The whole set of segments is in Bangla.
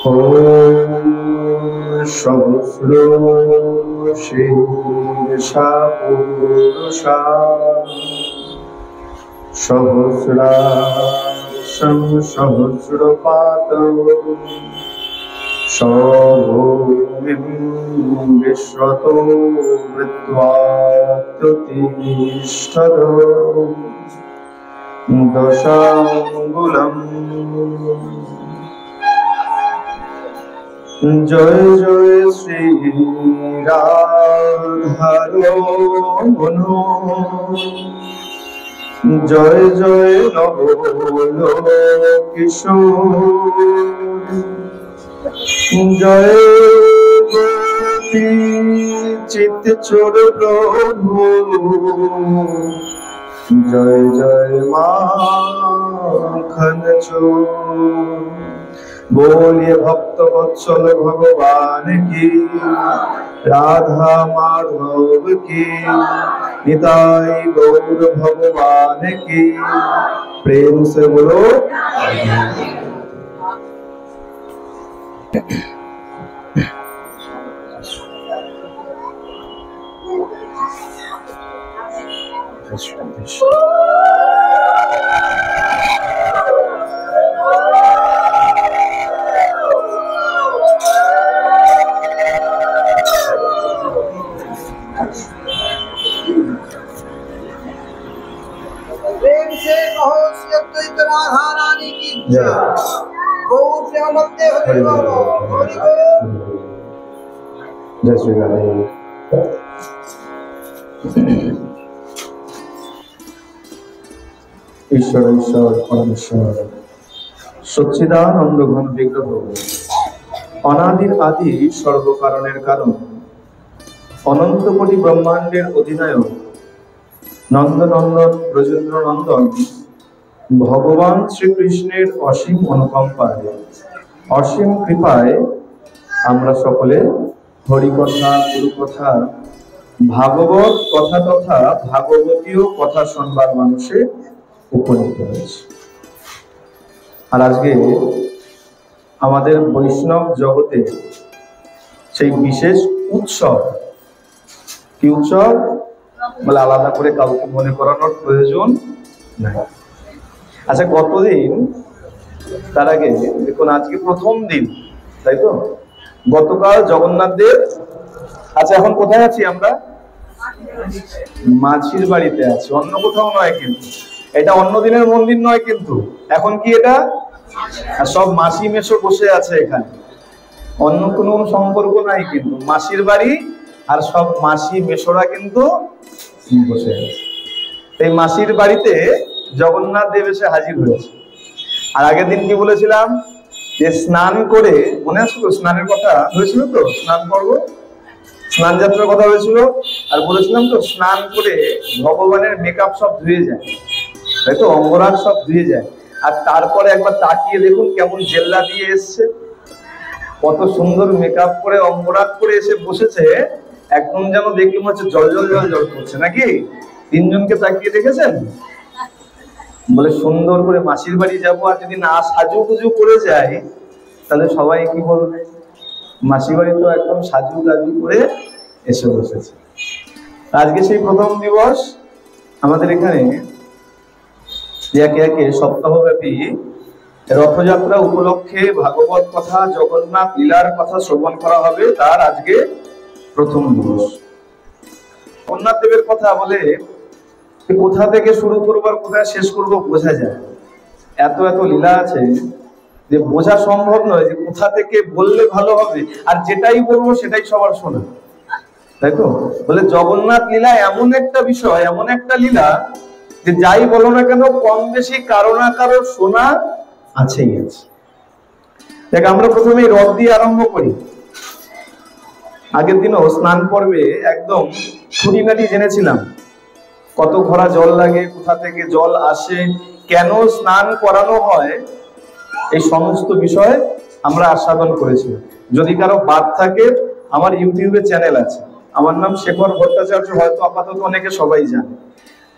ওম সহস্র শীর্ষা পুরুষা সহস্রাক্ষং সহস্রপাদং সভূমিং বিশ্বতো মৃত্বা প্রতিষ্ঠত দশাঙ্গুলম। জয় জয় শ্রী রাধারমণ, জয় জয় নবল কিশোর, জয় গোপী চিত্তচোর প্রভু, জয় জয় মাখন চোর। बोलिए भक्त वत्सल भगवान की, राधा माधव की, निताई गौर भगवान की। प्रेम से बोलो। जय श्री राधे। ईश्वर ईश्वर परमेश्वर सच्चिदानंद घन विग्रह अनादिर आदि सर्व कारणेर कारण अनंत कोटि ब्रह्मांडेर अधिनायक नंदनंदन ब्रजेंद्र नंदन भगवान श्री कृष्णेर असीम अनुकम्पाय असीम कृपाय आमरा सकले हरिकथा गुरुकथा भागवत कथा तथा भागवतीय कथा शुनबार मानुषे उपनीत हয়েছে। আর আজকে আমাদের বৈষ্ণব জগতে সেই বিশেষ উৎসব, কি উৎসব বলে আলাদা করে কাউকে মনে করানোর প্রয়োজন নাই। আচ্ছা, কতদিন তার আগে দেখুন, আজকে প্রথম দিন, তাই তো? গতকাল জগন্নাথ দেব। আচ্ছা, এখন কোথায় আছি আমরা? মাছির বাড়িতে আছি, অন্য কোথাও নয় কিন্তু। এটা অন্য দিনের মন্দির নয় কিন্তু। এখন কি এটা? সব মাসি মেশো বসে আছে এখানে, অন্য কোনো সম্পর্ক নাই কিন্তু। মাসির বাড়ি আর সব মাসি মেশোরা কিন্তু বসে আছে। এই মাসির বাড়িতে জগন্নাথ দেব এসে হাজির হয়েছে। আর আগের দিন কি বলেছিলাম যে স্নান করে, মনে আছে তো? স্নানের কথা হয়েছিল তো, স্নান পর্ব, স্নান যাত্রার কথা হয়েছিল। আর বলেছিলাম তো স্নান করে ভগবানের মেকআপ সব ধুয়ে যায়, তাই তো? অঙ্গরাগ সব ধুয়ে যায়। আর তারপরে একবার তাকিয়ে দেখুন কেমন জেল্লা দিয়ে এসছে, কত সুন্দর মেকআপ করে অঙ্গরাগ করে এসে বসেছে। একদম যেন দেখলে মনে হচ্ছে জল জল জল জল করছে, নাকি? তিনজনকে তাকিয়ে দেখেছেন? বলে সুন্দর করে মাসির বাড়ি যাবো, আর যদি না সাজুগুজু করে যাই তাহলে সবাই কি বলবে? মাসির বাড়ি তো একদম সাজু গাজু করে এসে বসেছে। আজকে সেই প্রথম দিবস আমাদের এখানে একে একে সপ্তাহব্যাপী রথযাত্রা উপলক্ষে ভাগবত কথা, জগন্নাথ লীলার কথা শ্রবণ করা হবে। তার আজকে প্রথম দিবস। জগন্নাথ দেবের কথা বলে কোথা থেকে শুরু করবো আর কোথায় শেষ করবো বোঝা যায়। এত এত লীলা আছে যে বোঝা সম্ভব নয় যে কোথা থেকে বললে ভালো হবে। আর যেটাই বলবো সেটাই সবার শোনা, তাই তো? বলে জগন্নাথ লীলা এমন একটা বিষয়, এমন একটা লীলা যে যাই বলো না কেন কম বেশি কারো না কারো শোনা আছেই আছে। দেখ, আমরা প্রথমে রথ দিয়ে আরম্ভ করি। আগের দিনও স্নান পর্বে একদম খুঁটিনাটি জেনেছিলাম, কত ঘোড়া জল লাগে, কোথা থেকে জল আসে, কেন স্নান করানো হয়, এই সমস্ত বিষয় আমরা আস্বাদন করেছিলাম। যদি কারো বাদ থাকে, আমার ইউটিউবে চ্যানেল আছে, আমার নাম শেখর ভট্টাচার্য, হয়তো আপাতত অনেকে সবাই জানে।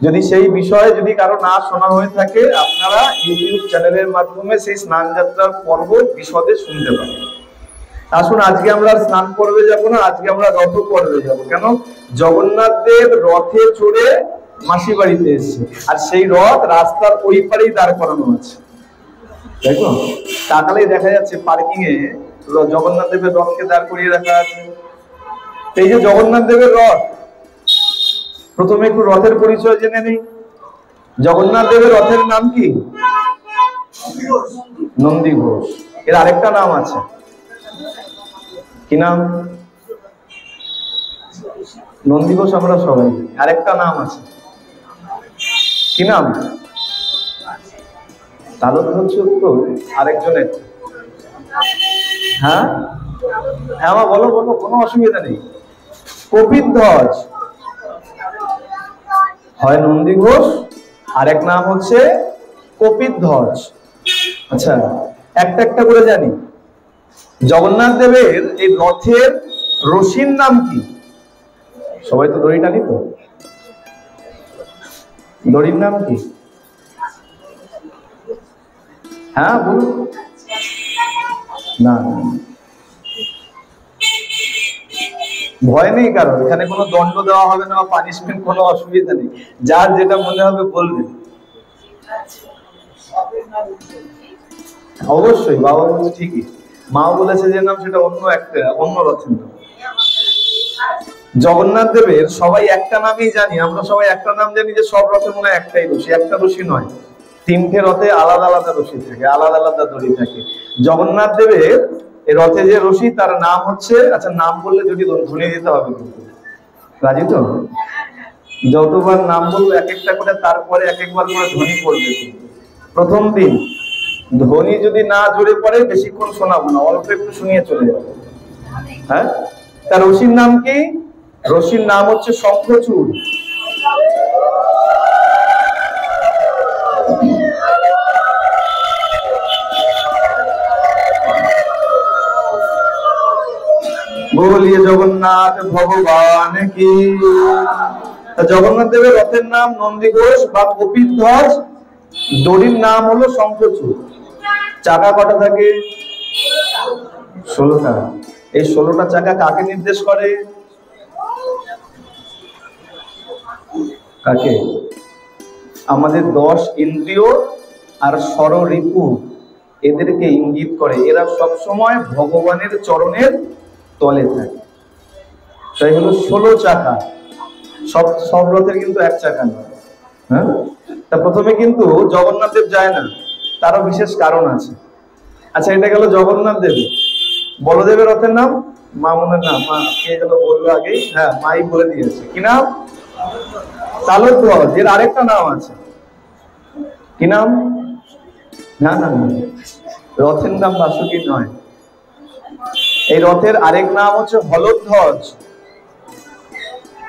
যদি সেই বিষয়ে যদি কারো না শোনা হয়ে থাকে, আপনারা ইউটিউব চ্যানেলের মাধ্যমে সেই স্নান যাত্রার পর্ব বিশদে শুনতে পারেন। আসুন, আজকে আমরা স্নান পর্বে যাব না, আজকে আমরা রথ পর্বে যাব। কেন? জগন্নাথ দেব রথে চড়ে মাসি বাড়িতে এসেছে, আর সেই রথ রাস্তার ওই পারেই দাঁড় করানো আছে। দেখো, তাকালেই দেখা যাচ্ছে পার্কিং এ জগন্নাথ দেবের রথকে দাঁড় করিয়ে রাখা আছে। এই যে জগন্নাথ দেবের রথ, প্রথমে একটু রথের পরিচয় জেনে নিই। জগন্নাথ দেবের রথের নাম কি? নন্দী ঘোষ। এর আরেকটা নাম আছে, কি নাম? নন্দী ঘোষ আমরা সবাই, আরেকটা নাম আছে, কি নাম? তালধ্বজ তো আরেকজনের। হ্যাঁ হ্যাঁ মা, বলো বলো, কোনো অসুবিধা নেই। কপিধ্বজ হয় নন্দী ঘোষ, আরেক নাম হচ্ছে কপিধ্বজ। আচ্ছা, একটা একটা করে জানি। জগন্নাথ দেবের এই রথের রশির নাম কি? সবাই তো দড়ি টানি তো, দড়ির নাম কি? হ্যাঁ বলুন না, ভয় নেই কারণ, এখানে কোনো দণ্ড দেওয়া হবে না বা পানিশমেন্ট, কোনো অসুবিধা নেই। যার যেটা মনে হবে বলবেন। অবশ্যই বাবা বলছে ঠিকই, মাও বলেছে যে নাম, সেটা অন্য একটা, অন্য রথের নাম। জগন্নাথ দেবের সবাই একটা নামই জানি, আমরা সবাই একটা নাম জানি, যে সব রথে মনে হয় একটাই রশি। একটা রশি নয়, তিনটে রথে আলাদা আলাদা রশি থাকে, আলাদা আলাদা দড়ি থাকে। জগন্নাথ দেবের এই রথে যে রশি, তার নাম হচ্ছে, আচ্ছা নাম বললে যদি ধ্বনি দিতে হবে কিন্তু, রাজি তো? যতবার নাম বলবো এক একটা করে, তারপরে এক একবার করে ধ্বনি পড়বে। প্রথম দিন ধ্বনি যদি না জুড়ে পড়ে, বেশিক্ষণ শোনাবো না, অল্প একটু শুনিয়ে চলে যাবো। হ্যাঁ, তার রশির নাম কি? রশির নাম হচ্ছে শঙ্খচূড়। বলিয়ে জগন্নাথ ভগবান কি। জগন্নাথ দেবের রথের নাম নন্দী ঘোষ বা কপিধ্বজ, দড়ির নাম হলো শঙ্খচূড়। চাকা কটা থাকে? 16টা। এই 16টা চাকা কাকে নির্দেশ করে? কাকে? আমাদের 10 ইন্দ্রিয় আর ষড়রিপু, এদেরকে ইঙ্গিত করে। এরা সব সময় ভগবানের চরণের তলে থাকে। তাই হলো 16 চাকা। সব রথের কিন্তু এক চাকা নয়। হ্যাঁ, তা প্রথমে কিন্তু জগন্নাথ দেব যায় না, তারও বিশেষ কারণ আছে। আচ্ছা, এটা গেল জগন্নাথ দেব। বলদেবের রথের নাম? মামুনের নাম, মা কে যেন বললো আগেই, হ্যাঁ মাই বলে দিয়েছে, কি নাম? তালধ্বজ। এর আরেকটা নাম আছে, কি নাম? না না না, রথের নাম বাসুকী নয়। এই রথের আরেক নাম হচ্ছে হলধ্বজ।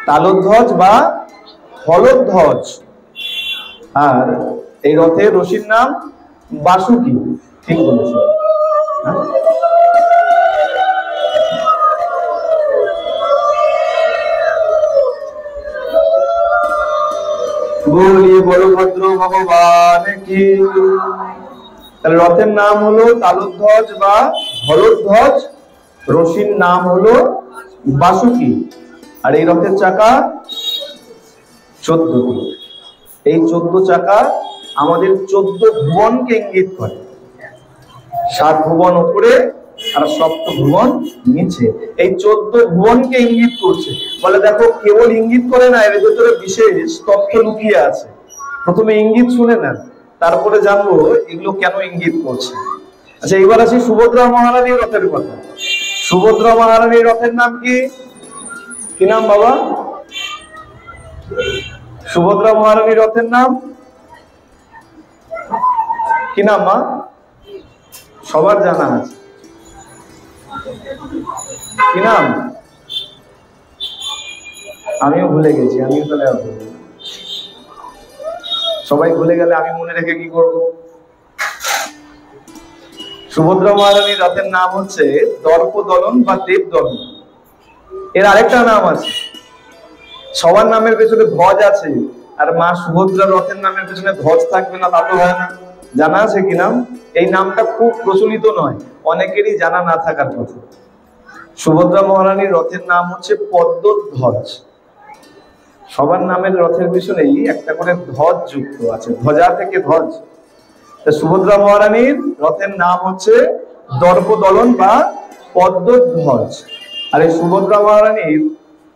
তালধ্বজ বা হলধ্বজ। আর এই রথের রশির নাম বাসুকী। ঠিক বলেছে। বলিয়ে বলভদ্র ভগবান কি। রথের নাম হলো তালধ্বজ বা হলধ্বজ, রশির নাম হলো বাসুকী। আর এই রথের চাকা 14টি। এই 14 চাকা আমাদের 14 ভুবনকে ইঙ্গিত করে। 7 ভুবন উপরে আর 7 ভুবন নিচে। এই 14 ভুবনকে ইঙ্গিত করছে। বলে দেখো, কেবল ইঙ্গিত করে না, এর ভেতরে বিশেষ তথ্য লুকিয়ে আছে। প্রথমে ইঙ্গিত শুনে নেন, তারপরে জানবো এগুলো কেন ইঙ্গিত করছে। আচ্ছা, এবার আসি সুভদ্রা মহারানীর রথের কথা। সুভদ্রা মহারানীর রথের নাম কি? কি নাম বাবা? সুভদ্রা মহারানীর রথের নাম কি নাম মা? সবার জানা আছে, কি নাম? আমিও ভুলে গেছি, আমিও তাহলে সবাই ভুলে গেলে আমি মনে রেখে কি করব? সুভদ্রা মহারানীর রথের নাম হচ্ছে দর্পদলন বা দেবদলন। এর আরেকটা নাম আছে, সবার নামের পেছনে ধ্বজ আছে, আর মা সুভদ্রা রথের নামের পেছনে ধ্বজ থাকবে না, তা তো হয় না। জানা আছে কি নাম? এই নামটা খুব প্রচলিত নয়, অনেকেরই জানা না থাকার কথা। সুভদ্রা মহারানীর রথের নাম হচ্ছে পদ্মধ্বজ। সবার নামের রথের পিছনেই একটা করে ধ্বজ যুক্ত আছে, ধ্বজা থেকে ধ্বজ। সুভদ্রা মহারানীর রথের নাম হচ্ছে দর্পদলন বা পদ্মধ্বজ। আর এই সুভদ্রা মহারানীর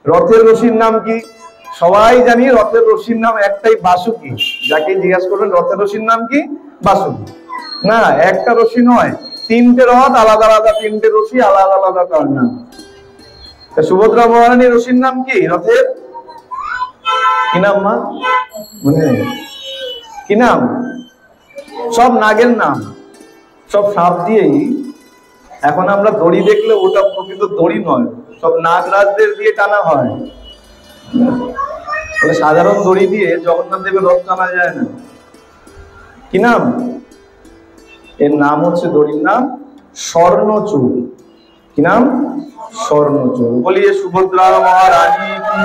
রথের রশির নাম কি? সবাই জানি রথের রশির নাম একটাই, বাসুকি। যাকে জিজ্ঞাসা করবেন রথের রশির নাম কি, বাসুকি। না, একটা রশি নয়, তিনটে রথ, আলাদা আলাদা তিনটে রশি, আলাদা আলাদা তার নাম। সুভদ্রা মহারানীর রশির নাম কি রথের? কি নাম মা? কি নাম? সব নাগের নাম, সব সাপ দিয়েই। এখন আমরা দড়ি দেখলে ওটা প্রকৃত দড়ি নয়, সব নাগরাজদের দিয়ে টানা হয়। সাধারণ দড়ি দিয়ে জগন্নাথ দেবের রথ টানা যায় না। কি নাম? এর নাম হচ্ছে, দড়ির নাম স্বর্ণচূড়। কি নাম? স্বর্ণচূড়। বলিয়ে সুভদ্রা মহারানী কি।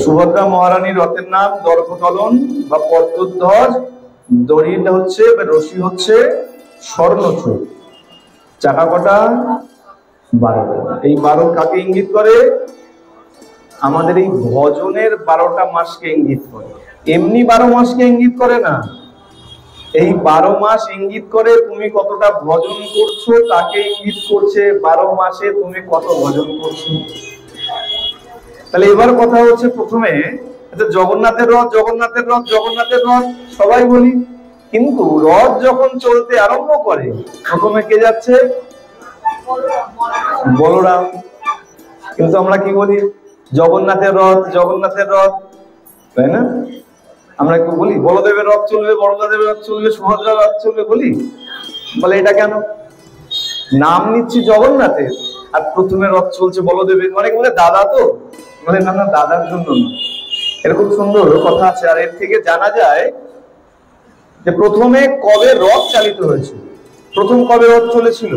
সুভদ্রা মহারানীর রথের নাম দর্পদলন বা পদ্মধ্বজ। দড়িটা হচ্ছে বা রশি হচ্ছে স্বর্ণচূড়। চাকা কটা? 12টা। এই 12 কাকে ইঙ্গিত করে? আমাদের এই ভজনের 12টা মাসকে ইঙ্গিত করে। এমনি 12 মাসকে ইঙ্গিত করে না, এই 12 মাস ইঙ্গিত করে তুমি কতটা ভজন করছো তাকে ইঙ্গিত করছে 12 মাসে তুমি কত ভজন করছো। তাহলে এবার কথা হচ্ছে, প্রথমে জগন্নাথের রথ, জগন্নাথের রথ, জগন্নাথের রথ সবাই বলি, কিন্তু রথ যখন চলতে আরম্ভ করে প্রথমে কে যাচ্ছে? বলরাম। কিন্তু আমরা কি বলি? জগন্নাথের রথ, জগন্নাথের রথ, তাই না? আমরা কি বলি? বলদেবের রথ চলবে, বলদেবের রথ চলবে, সুভদ্রার রথ চলবে বলি। বলে এটা কেন? নাম নিচ্ছি জগন্নাথের আর প্রথমে রথ চলছে বলদেবের। অনেকে বলে দাদা তো, বলে না না, দাদার জন্য না। এরকম সুন্দর কথা আছে। আর এর থেকে জানা যায় যে প্রথমে কবে রথ চালিত হয়েছিল। প্রথম কবে রথ চলেছিল?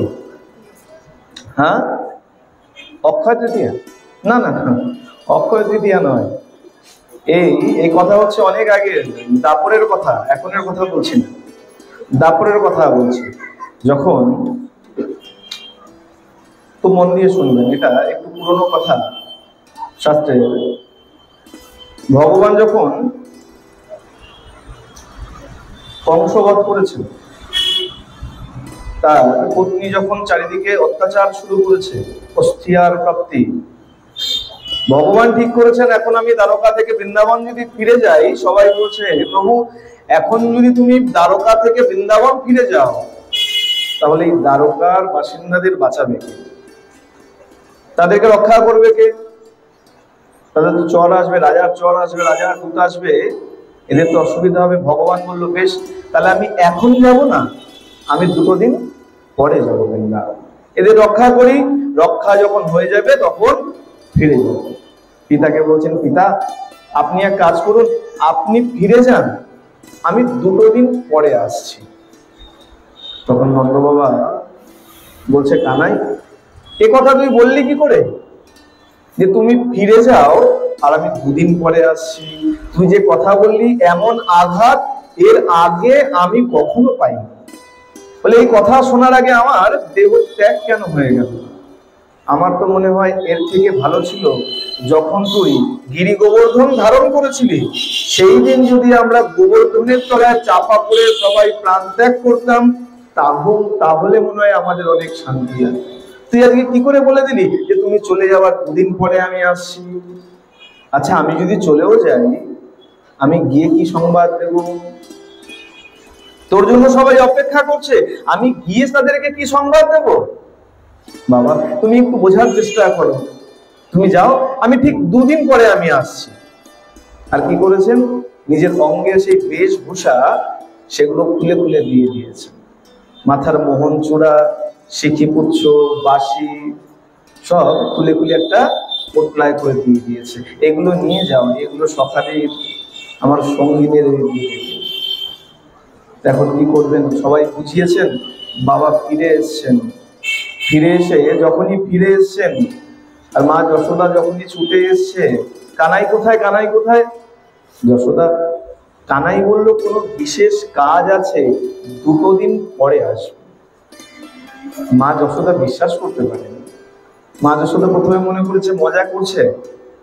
হ্যাঁ, অক্ষয় তৃতীয়া? না না না, অক্ষয় তৃতীয়া নয়। এই কথা হচ্ছে অনেক আগে, দাপরের কথা, এখনের কথা বলছি না, দাপরের কথা বলছি। যখন, তো মন দিয়ে শুনবেন, এটা একটু পুরনো কথা শাস্ত্রে। ভগবান যখন কংসবধ করেছিল, তার পত্নী যখন চারিদিকে অত্যাচার শুরু করেছে, অস্থিয়ার প্রাপ্তি, ভগবান ঠিক করেছেন এখন আমি দ্বারকা থেকে বৃন্দাবন যদি ফিরে যাই, সবাই বলছে প্রভু এখন যদি তুমি দ্বারকা থেকে বৃন্দাবন ফিরে যাও তাহলে এই দ্বারকার বাসিন্দাদের বাঁচাবে কে? তাদেরকে রক্ষা করবে কে? তাদের তো চর আসবে, রাজার চর আসবে, রাজার দূত আসবে, এদের তো অসুবিধা হবে। ভগবান বললো বেশ, তাহলে আমি এখন যাব না, আমি 2 দিন পরে যাব বৃন্দাবন, এদের রক্ষা করি, রক্ষা যখন হয়ে যাবে তখন ফিরে যাব। পিতাকে বলছেন, পিতা আপনি এক কাজ করুন, আপনি ফিরে যান, আমি 2 দিন পরে আসছি। তখন নন্দ বাবা বলছে, কানাই এ কথা তুই বললি কি করে যে তুমি ফিরে যাও আর আমি 2 দিন পরে আসছি? তুই যে কথা বললি এমন আঘাত এর আগে আমি কখনো পাইনি। বলে এই কথা শোনার আগে আমার দেহ ত্যাগ কেন হয়ে গেল? আমার তো মনে হয় এর থেকে ভালো ছিল যখন তুই গিরি গোবর্ধন ধারণ করেছিলি, সেই দিন যদি আমরা গোবর্ধনের তলায় চাপা পড়ে সবাই প্রাণ ত্যাগ করতাম, তাহলে মনে হয় আমাদের অনেক শান্তি আছে। তুই আজকে কি করে বলে দিলি যে তুমি চলে যাওয়ার 2 দিন পরে আমি আসছি? আচ্ছা, আমি যদি চলেও যাই, আমি গিয়ে কি সংবাদ দেব? তোর জন্য সবাই অপেক্ষা করছে, আমি গিয়ে তাদেরকে কি সংবাদ দেব? বাবা তুমি একটু বোঝার চেষ্টা করো, তুমি যাও, আমি ঠিক 2 দিন পরে আমি আসছি। আর কি করেছেন? নিজের অঙ্গের সেই বেশভূষা সেগুলো খুলে খুলে দিয়ে দিয়েছে। মাথার মোহন চূড়া, শিখিপুচ্ছ, বাঁশি সব খুলে খুলে একটা পোটলায় করে দিয়ে দিয়েছে। এগুলো নিয়ে যাও, এগুলো সকালে আমার সঙ্গীদের দিয়ে। এখন কি করবেন? সবাই বুঝিয়েছেন, বাবা ফিরে এসছেন, ফিরে এসে যখনই ফিরে এসছেন, আর মা যশোদা যখনই ছুটে এসছে, কানাই কোথায়, কানাই কোথায়? যশোদা, কানাই বলল কোনো বিশেষ কাজ আছে, 2 দিন পরে আসবে। মা যশোদা বিশ্বাস করতে পারেন। মা যশোদা প্রথমে মনে করেছে মজা করছে,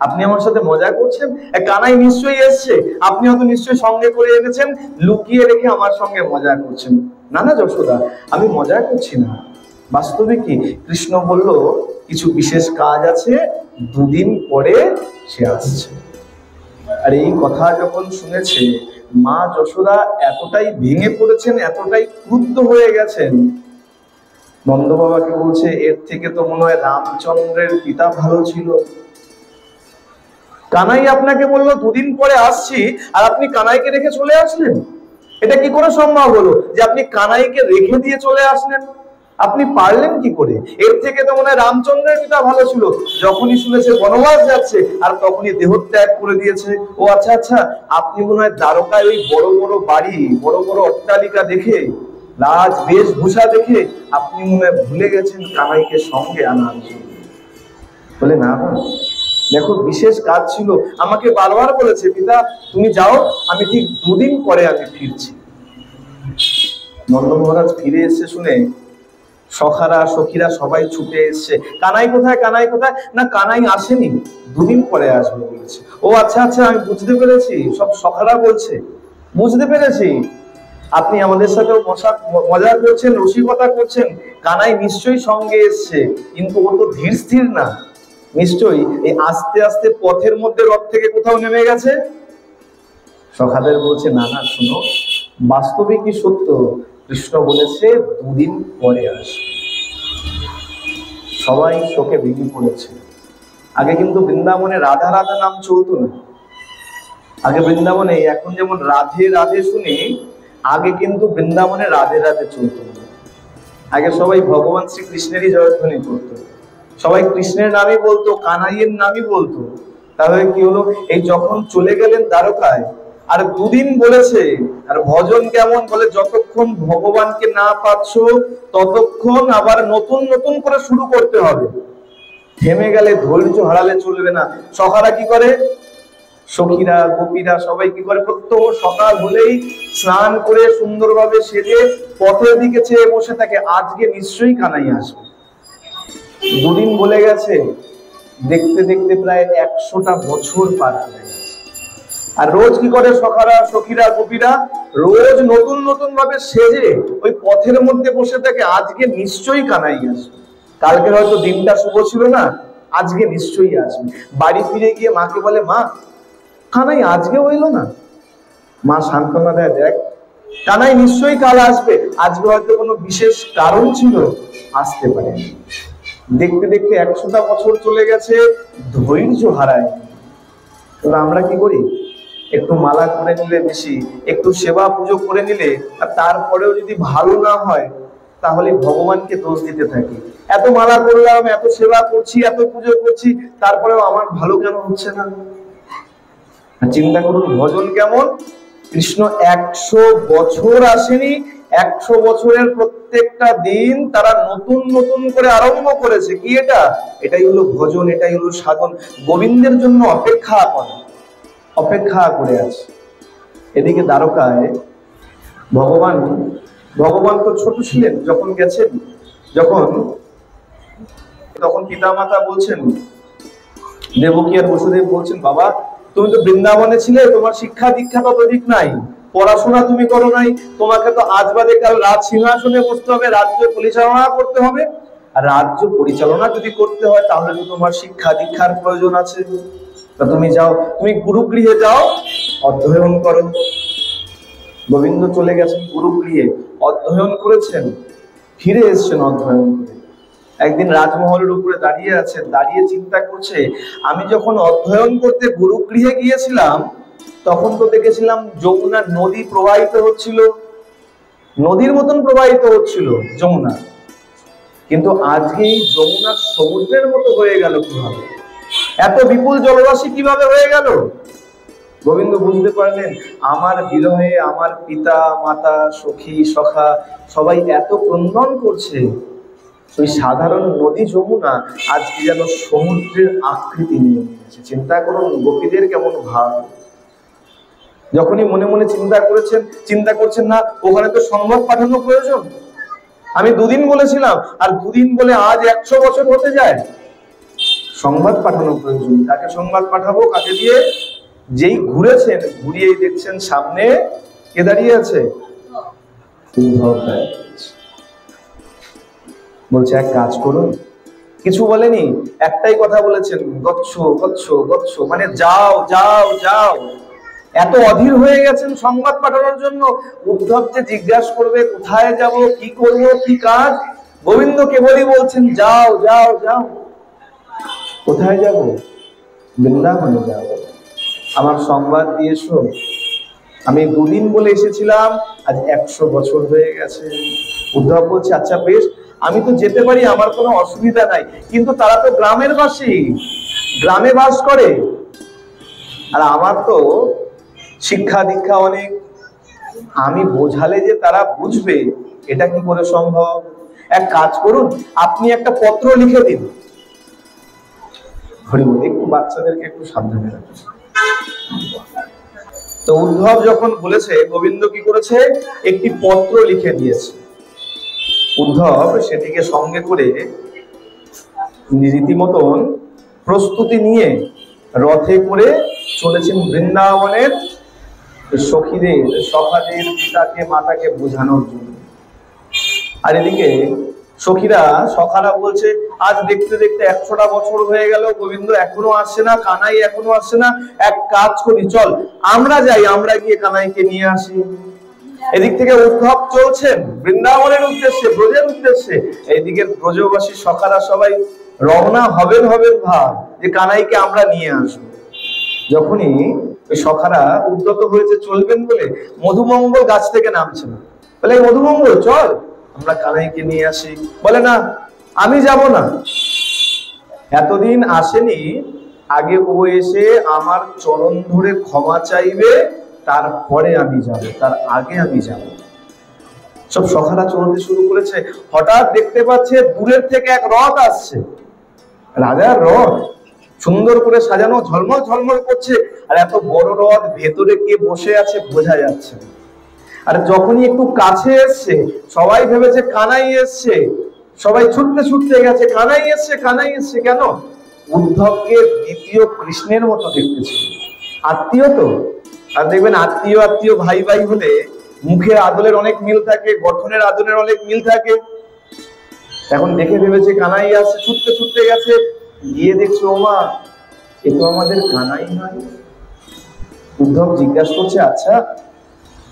আপনি আমার সাথে মজা করছেন, কানাই নিশ্চয়ই এসছে, আপনি হয়তো নিশ্চয়ই সঙ্গে করে এনেছেন, লুকিয়ে রেখে আমার সঙ্গে মজা করছেন। না না যশোদা, আমি মজা করছি না, বাস্তবে কি কৃষ্ণ বলল কিছু বিশেষ কাজ আছে, 2 দিন পরে সে আসছে। আর এই কথা যখন শুনেছে, মা যশোদা এতটাই ভেঙে পড়েছেন, এতটাই ক্রুদ্ধ হয়ে গেছেন, নন্দ বাবাকে বলছে এর থেকে তো মনে হয় রামচন্দ্রের পিতা ভালো ছিল। কানাই আপনাকে বললো 2 দিন পরে আসছি, আর আপনি কানাইকে রেখে চলে আসলেন। এটা কি করে সম্ভব হলো যে আপনি কানাইকে রেখে দিয়ে চলে আসলেন? আপনি পারলেন কি করে? এর থেকে তো মনে হয় রামচন্দ্রের পিতা ভালো ছিল। যখনই শুনেছে বনবাস যাচ্ছে, আর তখনই দেহত্যাগ করে দিয়েছে। ও আচ্ছা আচ্ছা, আপনি মনে হয় দ্বারকায় ওই বড় বড় বাড়ি, বড় বড় অট্টালিকা দেখে, রাজ বেশভূষা দেখে আপনি মনে হয় ভুলে গেছেন কানাইকে সঙ্গে আনার জন্য। বলে না না, দেখো বিশেষ কাজ ছিল, আমাকে বারবার বলেছে পিতা তুমি যাও, আমি ঠিক 2 দিন পরে আমি ফিরছি। নন্দ মহারাজ ফিরে এসে শুনে সখারা সখীরা সবাই ছুটে এসছে, কানাই কোথায়, কানাই কোথায়? না কানাই আসেনি, 2 দিন পরে আসবে বলেছে। ও আচ্ছা আচ্ছা, আমি বুঝতে পেরেছি, সব সখারা বলছে, বুঝতে পেরেছি, আপনি আমাদের সাথেও মজা করছেন, রসিকতা করছেন, কানাই নিশ্চয়ই সঙ্গে এসছে, কিন্তু ও তো ধীর স্থির না, নিশ্চয়ই এই আস্তে আস্তে পথের মধ্যে রথ থেকে কোথাও নেমে গেছে। সখাদের বলছে না না, শুনো, বাস্তবে কি সত্য, কৃষ্ণ বলেছে 2 দিন পরে আসবে। সবাই শোকে ভেঙে পড়েছে। আগে কিন্তু বৃন্দাবনে রাধা রাধা নাম চলতো না। আগে বৃন্দাবনে এখন যেমন রাধে রাধে শুনি, আগে কিন্তু বৃন্দাবনে রাধে রাধে চলতো না। আগে সবাই ভগবান শ্রীকৃষ্ণেরই জয়ধ্বনি করতো, সবাই কৃষ্ণের নামই বলতো, কানাইয়ের নামই বলতো। তাহলে কি হলো, এই যখন চলে গেলেন দ্বারকায়, আর 2 দিন বলেছে, আর ভজন কেমন বলে, যতক্ষণ ভগবানকে না পাচ্ছ ততক্ষণ আবার নতুন নতুন করে শুরু করতে হবে, থেমে গেলে ধৈর্য হারালে চলবে না। সখারা কি করে, সখীরা গোপীরা সবাই কি করে, প্রত্যহ সকাল হলেই স্নান করে সুন্দরভাবে সেজে পথের দিকে চেয়ে বসে থাকে, আজকে নিশ্চয়ই কানাই আসবে। 2 দিন বলে গেছে, দেখতে দেখতে প্রায় 100টা বছর পার হয়ে গেছে। আর রোজ কি করে সখারা সখীরা গোপীরা, রোজ নতুন নতুন ভাবে সেজে ওই পথের মধ্যে বসে থাকে, আজকে নিশ্চয়ই কানাই আসবে। কালকে হয়তো দিনটা শুভ ছিল না, আজকে নিশ্চয়ই আসবে। বাড়ি ফিরে গিয়ে মাকে বলে, মা কানাই আজকেও এলো না। মা সান্ত্বনা দেয়, দেখ কানাই নিশ্চয়ই কাল আসবে, আজকে হয়তো কোনো বিশেষ কারণ ছিল, আসতে পারে। দেখতে দেখতে 100টা বছর চলে গেছে, ধৈর্য হারায়। তবে আমরা কি করি, একটু মালা করে নিলে বেশি, একটু সেবা পুজো করে নিলে, আর তারপরেও যদি ভালো না হয়, তাহলে ভগবানকে দোষ দিতে থাকি। এত মালা করলাম, এত সেবা করছি, এত পুজো করছি, তারপরেও আমার ভালো কেন হচ্ছে না? চিন্তা করুন ভজন কেমন। কৃষ্ণ 100 বছর আসেনি, 100 বছরের প্রত্যেকটা দিন তারা নতুন নতুন করে আরম্ভ করেছে। কি এটা? এটাই হলো ভজন, এটাই হলো সাধন। গোবিন্দের জন্য অপেক্ষা করে আছে। এদিকে দ্বারকায় ভগবান তো ছোট ছিলেন যখন গেছেন, তখন পিতামাতা বলছেন, দেবকী আর বসুদেব বলছেন, বাবা তুমি তো বৃন্দাবনে ছিলে, তোমার শিক্ষা দীক্ষা ততদিক নাই, পড়াশোনা তুমি করো নাই, তোমাকে তো আজ বাদে কাল রাজ সিংহাসনে বসতে হবে, রাজ্য পরিচালনা করতে হবে। আর রাজ্য পরিচালনা যদি করতে হয়, তাহলে তো তোমার শিক্ষা দীক্ষার প্রয়োজন আছে। তা তুমি যাও, তুমি গুরুগৃহে যাও, অধ্যয়ন করো। গোবিন্দ চলে গেছেন গুরুগৃহে, অধ্যয়ন করেছেন, ফিরে এসছেন অধ্যয়ন করে। একদিন রাজমহলের উপরে দাঁড়িয়ে আছেন, দাঁড়িয়ে চিন্তা করছে, আমি যখন অধ্যয়ন করতে গুরুগৃহে গিয়েছিলাম, তখন তো দেখেছিলাম যমুনা নদী প্রবাহিত হচ্ছিল, নদীর মতন প্রবাহিত হচ্ছিল যমুনা, কিন্তু আজকে এই যমুনা সমুদ্রের মতো হয়ে গেল কিভাবে? এত বিপুল জলরাশি কিভাবে হয়ে গেল? গোবিন্দ বুঝতে পারলেন, আমার বিরহে আমার পিতা মাতা সখী সখা সবাই এত ক্রন্দন করছে, ওই সাধারণ নদী যমুনা আজকে যেন সমুদ্রের আকৃতি নিয়ে নিয়েছে। চিন্তা করুন গোপীদের কেমন ভাব। যখনই মনে মনে চিন্তা করছেন না ওখানে তো সংবাদ পাঠানো প্রয়োজন। আমি দুদিন বলেছিলাম আর দুদিন বলে আজ 100 বছর হতে যায়। সংবাদ পাঠানো প্রয়োজন। কাকে সংবাদ পাঠাবো? কাকে দিয়ে? যেই ঘুরেছেন, ঘুরিয়েই দেখছেন সামনে কে দাঁড়িয়ে আছে? উদ্ধব বলছে এক কাজ করুন। কিছু বলেনি, একটাই কথা বলেছেন, গচ্ছ গচ্ছ গচ্ছ, মানে যাও যাও যাও। এত অধীর হয়ে গেছেন সংবাদ পাঠানোর জন্য। উদ্ধব যে জিজ্ঞাসা করবে কোথায় যাব, কি করব, কি কাজ, গোবিন্দ কেবলই বলছেন যাও যাও যাও। কোথায় যাব? বৃন্দাবনে যাব। আমার সংবাদ দিয়েছো। আমি দুদিন বলে এসেছিলাম, আজ 100 বছর হয়ে গেছে। উদ্ধব বলছে আচ্ছা বেশ, আমি তো যেতে পারি, আমার কোনো অসুবিধা নাই, কিন্তু তারা তো গ্রামের বাসী, গ্রামে বাস করে, আর আমার তো শিক্ষা দীক্ষা অনেক, আমি বোঝালে যে তারা বুঝবে এটা কি করে সম্ভব? এক কাজ করুন, আপনি একটা পত্র লিখে দিন। হরি বল, একটু বাচ্চাদেরকে একটু সাবধানে রাখুন। তো উদ্ধব যখন বলেছে, গোবিন্দ কি করেছে? একটি পত্র লিখে দিয়েছে। উদ্ধব সেটিকে সঙ্গে করে রীতিমতন প্রস্তুতি নিয়ে রথে করে চলেছেন বৃন্দাবনের সখীদের, সখাদের পিতাকে মাতাকে বোঝানোর জন্য। আর এদিকে সখারা বলছে আজ দেখতে দেখতে 100টা বছর হয়ে গেল, গোবিন্দ এখনো আসছে না, কানাই এখনো আসছে না। এক কাজ করি, চল আমরা যাই, আমরা গিয়ে কানাইকে নিয়ে আসি। এদিক থেকে উদ্ধব চলছেন বৃন্দাবনের উদ্দেশ্যে, ব্রজের উদ্দেশ্যে। এইদিকে ব্রজবাসী সখারা সবাই রওনা হবেন ভাব যে কানাইকে আমরা নিয়ে আসবো। যখনই ওই সখারা উদ্যত হয়েছে চলবেন বলে, মধুমঙ্গল গাছ থেকে নামছে না। বলে মধুমঙ্গল চল আমরা কানাইকে নিয়ে আসি। বলে না, আমি যাব না। এতদিন আসেনি, আগে ও এসে আমার চরণ ধরে ক্ষমা চাইবে, তারপরে আমি যাব, তার আগে আমি যাব। সব সখারা চলতে শুরু করেছে। হঠাৎ দেখতে পাচ্ছে দূরের থেকে এক রথ আসছে, রাজার রথ, সুন্দর করে সাজানো, ঝলমল ঝলমল করছে। আর এত বড় রথ, ভেতরে কে বসে আছে বোঝা যাচ্ছে। আর যখনই একটু কাছে এসছে, সবাই ভেবেছে কানাই এসছে, সবাই ছুটতে ছুটতে গেছে, কানাই এসছে কানাই এসছে। কেন? উদ্ধবকে দ্বিতীয় কৃষ্ণের মতো দেখতেছে। আত্মীয় তো, আর দেখবেন আত্মীয় আত্মীয় ভাই ভাই হলে মুখের আদলের অনেক মিল থাকে, গঠনের আদলের অনেক মিল থাকে। এখন দেখে ভেবেছে কানাই আসছে, ছুটতে ছুটতে গেছে, গিয়ে দেখছে ওমা এ তো আমাদের কানাই নয়। উদ্ধব জিজ্ঞাসা করছে আচ্ছা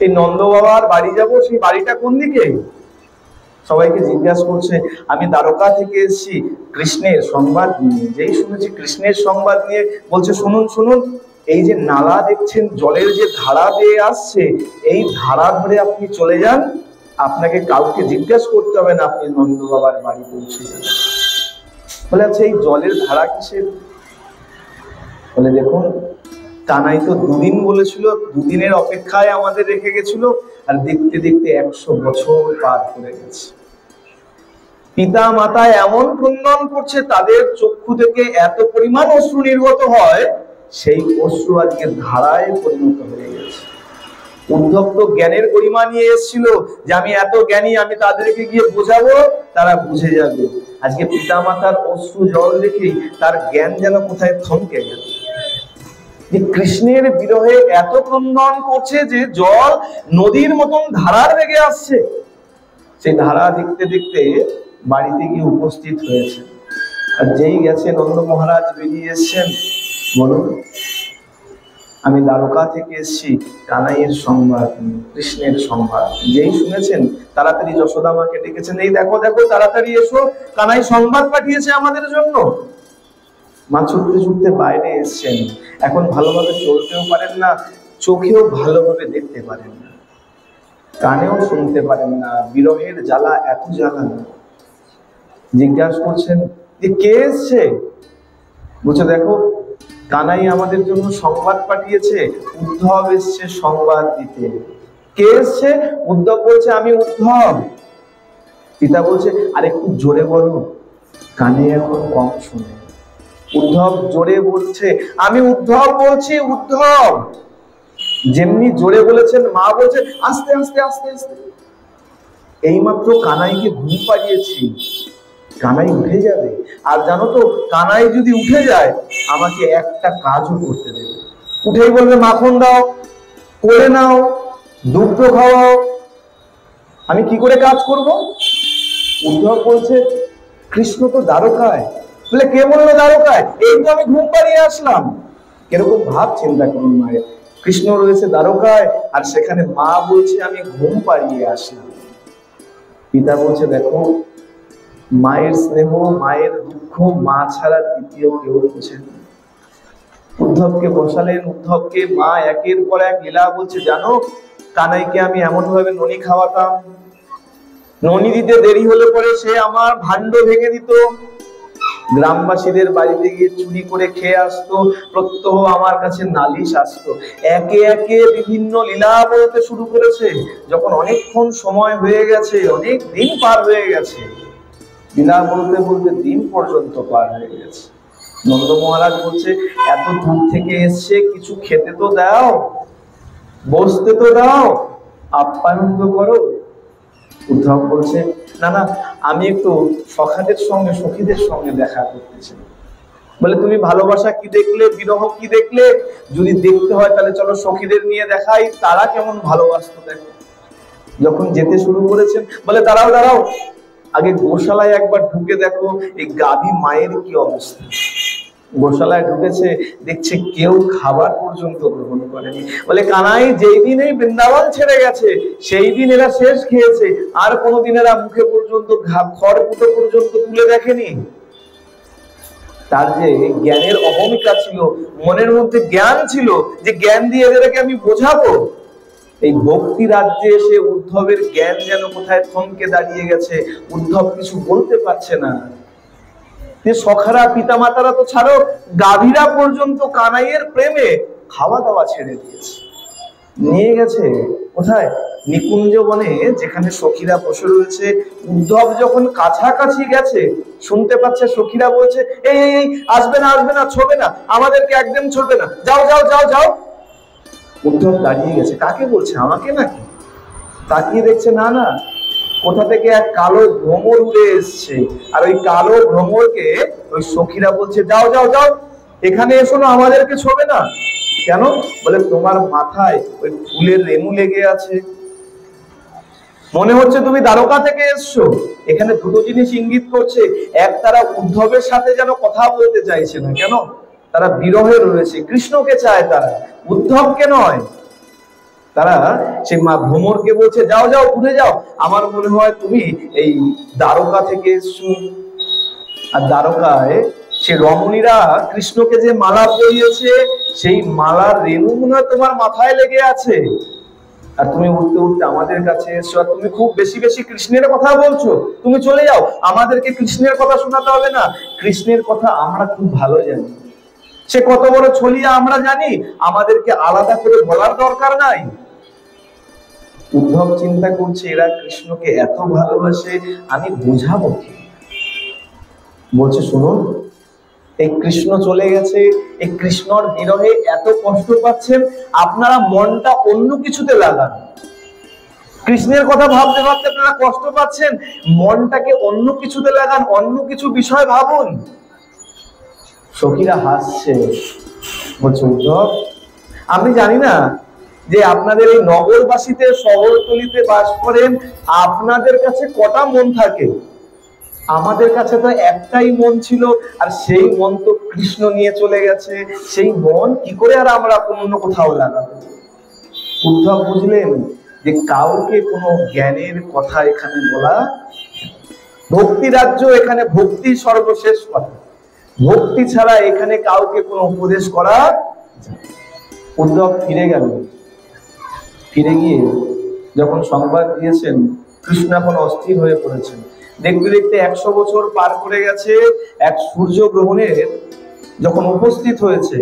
এই নন্দ বাবার বাড়ি যাব, সেই বাড়িটা কোন দিকে? সবাইকে জিজ্ঞাসা করছে। আমি দ্বারকা থেকে এসেছি কৃষ্ণের সংবাদ নিয়ে। যেই শুনেছি কৃষ্ণের সংবাদ নিয়ে, বলছে শুনুন শুনুন, এই যে নালা দেখছেন, জলের যে ধারা দিয়ে আসছে, এই ধারা ধরে আপনি চলে যান, আপনাকে কাউকে জিজ্ঞাসা করতে হবে না, আপনি নন্দ বাবার বাড়ি পৌঁছে যান। বলে আচ্ছা এই জলের ধারা কিসের? বলে দেখুন কানাই তো দুদিন বলেছিল, দুদিনের অপেক্ষায় আমাদের রেখে গেছিল, আর দেখতে দেখতে 100 বছর পার করে গেছে। পিতা মাতা এমন ক্রন্দন করছে, তাদের চক্ষু থেকে এত পরিমাণ অশ্রু নির্গত হয়, সেই অশ্রু আজকে ধারায় পরিণত হয়ে গেছে। উদ্ধব তো জ্ঞানের গরিমা নিয়ে এসেছিল যে আমি এত জ্ঞানী, আমি তাদেরকে গিয়ে বোঝাবো, তারা বুঝে যাবে। আজকে পিতা মাতার অশ্রু জল দেখেই তার জ্ঞান যেন কোথায় থমকে গেল। যে কৃষ্ণের বিরহে এত ক্রন্দন করছে যে জল নদীর মতন ধারার বেগে আসছে। সেই ধারা দেখতে দেখতে বাড়িতে গিয়ে উপস্থিত হয়েছে। আর যেই গেছে নন্দ মহারাজ বেরিয়ে এসছেন, বলুন আমি দ্বারকা থেকে এসেছি কানাইয়ের সংবাদ, কৃষ্ণের সংবাদ। যেই শুনেছেন তাড়াতাড়ি যশোদা মাকে ডেকেছেন, এই দেখো দেখো তাড়াতাড়ি এসো, কানাই সংবাদ পাঠিয়েছে আমাদের জন্য। মা ছুটতে ছুটতে বাইরে এসছেন। এখন ভালোভাবে চলতেও পারেন না, চোখেও ভালোভাবে দেখতে পারেন না, কানেও শুনতে পারেন না, বিরহের জ্বালা এত জ্বালা। জিজ্ঞাসা করছেন যে কে এসছে? বলছে দেখো কানাই আমাদের জন্য সংবাদ পাঠিয়েছে, উদ্ধব এসছে সংবাদ দিতে। কে এসছে? উদ্ধব বলছে আমি উদ্ধব। পিতা বলছে আর একটু জোরে বলো, কানে এখন কম শুনে। উদ্ধব জোরে বলছে, আমি উদ্ধব বলছি, উদ্ধব। যেমনি জোরে বলেছেন, মা বলছে আস্তে আস্তে আস্তে আস্তে। এইমাত্র কানাইকে ঘুম পাড়িয়েছি, কানাই উঠে যাবে। আর জানো তো, কানাই যদি উঠে যায় আমাকে একটা কাজও করতে দেবে। উঠেই বলবে মাখন দাও, করে নাও, দুগ্ধ খাওয়াও। আমি কি করে কাজ করব? উদ্ধব বলছে কৃষ্ণ তো দ্বারকায়। বলে কে বললো দ্বারকায়? এই তো আমি ঘুম পাড়িয়ে আসলাম। এরকম ভাব চিন্তা করুন মায়ের। কৃষ্ণ রয়েছে দ্বারকায় আর সেখানে মা বলছে আমি ঘুম পাড়িয়ে আসলাম। পিতা বলছে দেখো, মায়ের স্নেহ, মায়ের দুঃখ মা ছাড়া দ্বিতীয় কেউ বুঝে না। উদ্ধবকে বসালেন, উদ্ধবকে মা একের পর এক লীলা বলছে। জানো, কানাইকে আমি এমন ভাবে ননি খাওয়াতাম, ননি দিতে দেরি হলে পরে সে আমার ভাণ্ড ভেঙে দিত, গ্রামবাসীদের বাড়িতে গিয়ে চুরি করে খেয়ে আসতো, প্রত্যহ আমার কাছে নালিশ আসতো। একে একে বিভিন্ন লীলা বলতে শুরু করেছে। যখন অনেকক্ষণ সময় হয়ে গেছে, অনেক দিন পার হয়ে গেছে, লীলা বলতে বলতে দিন পর্যন্ত পার হয়ে গেছে, নন্দ মহারাজ বলছে এত দূর থেকে এসছে, কিছু খেতে তো দাও, বসতে তো দাও, আপ্যায়ন তো করো। উদ্ধব বলছে না না, আমি একটু সখাদের সঙ্গে, সখীদের সঙ্গে দেখা করতে চাই। বলে তুমি ভালোবাসা কি দেখলে, বিরহ কি দেখলে? যদি দেখতে হয় তাহলে চলো সখীদের নিয়ে দেখাই, তারা কেমন ভালোবাসতো দেখো। যখন যেতে শুরু করেছেন, বলে দাঁড়াও দাঁড়াও, আগে গোশালায় একবার ঢুকে দেখো এই গাভী মায়ের কি অবস্থা। গোশালায় ঢুকেছে, দেখছে কেউ খাবার পর্যন্ত গ্রহণ করেনি। বলে কানাই যেই দিন এই বৃন্দাবন ছেড়ে গেছে সেই দিন এরা শেষ খেয়েছে, আর কোনোদিন এরা মুখে পর্যন্ত খড়কুটো পর্যন্ত তুলে দেখেনি। তার যে জ্ঞানের অহমিকা ছিল, মনের মধ্যে জ্ঞান ছিল, যে জ্ঞান দিয়ে এদেরকে আমি বোঝাবো, এই ভক্তি রাজ্যে এসে উদ্ধবের জ্ঞান যেন কোথায় থমকে দাঁড়িয়ে গেছে। উদ্ধব কিছু বলতে পারছে না। যে সখারা, পিতামাতারা তো ছাড়ো, গাভীরা পর্যন্ত কানাইয়ের প্রেমে খাওয়া দাওয়া ছেড়ে দিয়েছে, নিয়ে গেছে কোথায়? নিকুঞ্জ বনে, যেখানে সখীরা বসে রয়েছে। উদ্ধব যখন কাছাকাছি গেছে, শুনতে পাচ্ছে সখীরা বলছে এই এই এই আসবে না, আসবে না, ছবে না, আমাদেরকে একদম ছবে না, যাও যাও যাও যাও। উদ্ধব দাঁড়িয়ে গেছে, কাকে বলছে? আমাকে নাকি? তাকিয়ে দেখছে না না, কোথা থেকে এক কালো ভ্রমর উড়ে এসছে, আর ওই কালো ভ্রমরকে ওই সখীরা বলছে যাও যাও যাও, এখানে এসো না, আমাদেরকে ছোবে না। কেন? বলে তোমার মাথায় ওই ফুলের রেণু লেগে আছে, মনে হচ্ছে তুমি দ্বারকা থেকে এসছো। এখানে দুটো জিনিস ইঙ্গিত করছে, এক, তারা উদ্ধবের সাথে যেন কথা বলতে চাইছে না। কেন? তারা বিরহে রয়েছে, কৃষ্ণকে চায় তারা, উদ্ধবকে নয়। তারা সেই মা ভ্রমরকে বলছে যাও যাও, ঘুরে যাও, আমার মনে হয় তুমি এই দ্বারকা থেকে এসছো। আর দ্বারকায় সে রমণীরা কৃষ্ণকে যে মালা পরিয়েছে, সেই মালার রেণু মনে হয় তোমার মাথায় লেগে আছে, আর তুমি উঠতে উঠতে আমাদের কাছে এসছো, আর তুমি খুব বেশি বেশি কৃষ্ণের কথা বলছো। তুমি চলে যাও, আমাদেরকে কৃষ্ণের কথা শোনাতে হবে না, কৃষ্ণের কথা আমরা খুব ভালো জানি, সে কত বড় ছলিয়া আমরা জানি, আমাদেরকে আলাদা করে বলার দরকার নাই। উদ্ধব চিন্তা করছে এরা কৃষ্ণকে এত ভালোবাসে, আমি বোঝাবো কি? বলছে শুনুন, এই কৃষ্ণ চলে গেছে, এই কৃষ্ণর বিরহে এত কষ্ট পাচ্ছেন, আপনারা মনটা অন্য কিছুতে লাগান। কৃষ্ণের কথা ভাবতে ভাবতে আপনারা কষ্ট পাচ্ছেন, মনটাকে অন্য কিছুতে লাগান, অন্য কিছু বিষয় ভাবুন। সখীরা হাসছে, বলছে উদ্ধব, আমি জানি না যে আপনাদের এই নগরবাসীতে, শহরতলিতে বাস করেন, আপনাদের কাছে কটা মন থাকে, আমাদের কাছে তো একটাই মন ছিল, আর সেই মন তো কৃষ্ণ নিয়ে চলে গেছে। সেই মন কি করে আর আমরা অন্য কোথাও লাগাবো? উদ্ধব বুঝলেন যে কাউকে কোনো জ্ঞানের কথা এখানে বলা, ভক্তি রাজ্য, এখানে ভক্তি সর্বশেষ কথা, ভক্তি ছাড়া এখানে কাউকে কোনো উপদেশ করা। উদ্ধব ফিরে গেল, ফিরে গিয়ে যখন সংবাদ দিয়েছেন কৃষ্ণ এখন অস্থির হয়ে পড়েছেন, দেখতে দেখতে 100 বছর পার করে গেছে। এক সূর্য গ্রহণের যখন উপস্থিত হয়েছে,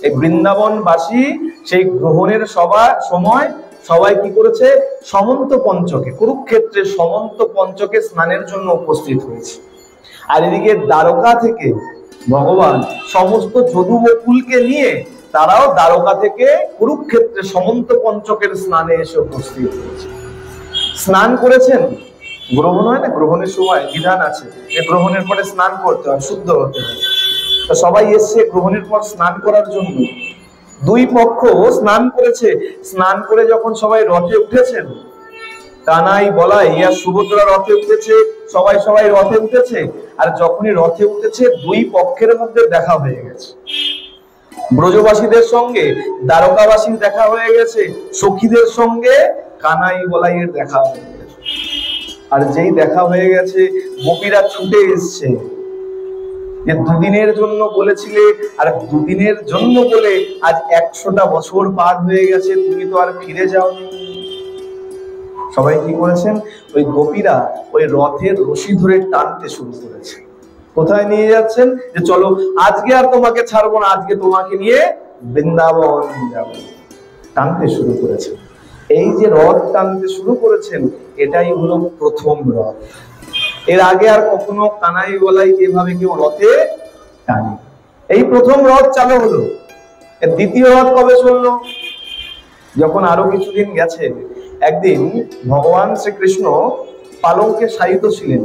এই বৃন্দাবনবাসী সেই গ্রহণের সময় সবাই কি করেছে? সমন্ত পঞ্চকে, কুরুক্ষেত্রে সমন্ত পঞ্চকে স্নানের জন্য উপস্থিত হয়েছে। আর এদিকে দ্বারকা থেকে ভগবান সমস্ত যদু বকুলকে নিয়ে তারাও দ্বারকা থেকে কুরুক্ষেত্রে সমন্ত পঞ্চকের স্নানে এসে উপস্থিত হয়েছে। স্নান করেছেন, গ্রহণ হয় না, গ্রহণের সময় বিধান আছে যে গ্রহণের পরে স্নান করতে হয়, শুদ্ধ হতে হয়। তো সবাই এসছে গ্রহণের পর স্নান করার জন্য। দুই পক্ষ স্নান করেছে। স্নান করে যখন সবাই রথে উঠেছেন, কানাই বলাই আর সুভদ্রা রথে উঠেছে, সবাই রথে উঠেছে। আর যখনই রথে উঠেছে দুই পক্ষের মধ্যে দেখা হয়ে গেছে। ব্রজবাসীদের সঙ্গে দ্বারকাবাসীর দেখা হয়ে গেছে, সখীদের সঙ্গে কানাই বলাইয়ের দেখা হয়ে গেছে। আর যেই দেখা হয়ে গেছে গোপীরা ছুটে এসছে যে দুদিনের জন্য বলেছিলে, আর দুদিনের জন্য বলে আজ 100টা বছর পার হয়ে গেছে, তুমি তো আর ফিরে যাওনি। সবাই কি করেছেন? ওই গোপীরা ওই রথের রশি ধরে টানতে শুরু করেছে। কোথায় নিয়ে যাচ্ছেন? যে চলো আজকে আর তোমাকে ছাড়বো না, আজকে তোমাকে নিয়ে বৃন্দাবন যাব। টানতে শুরু করেছে। এই যে রথ টানতে শুরু করেছেন, এটাই হলো প্রথম রথ। এর আগে আর কখনো কানাই বলাই এভাবে কেউ রথে টানে, এই প্রথম রথ চালু হলো। এর দ্বিতীয় রথ কবে চললো? যখন আরো কিছুদিন গেছে, একদিন ভগবান শ্রীকৃষ্ণ পালঙ্কে শায়িত ছিলেন,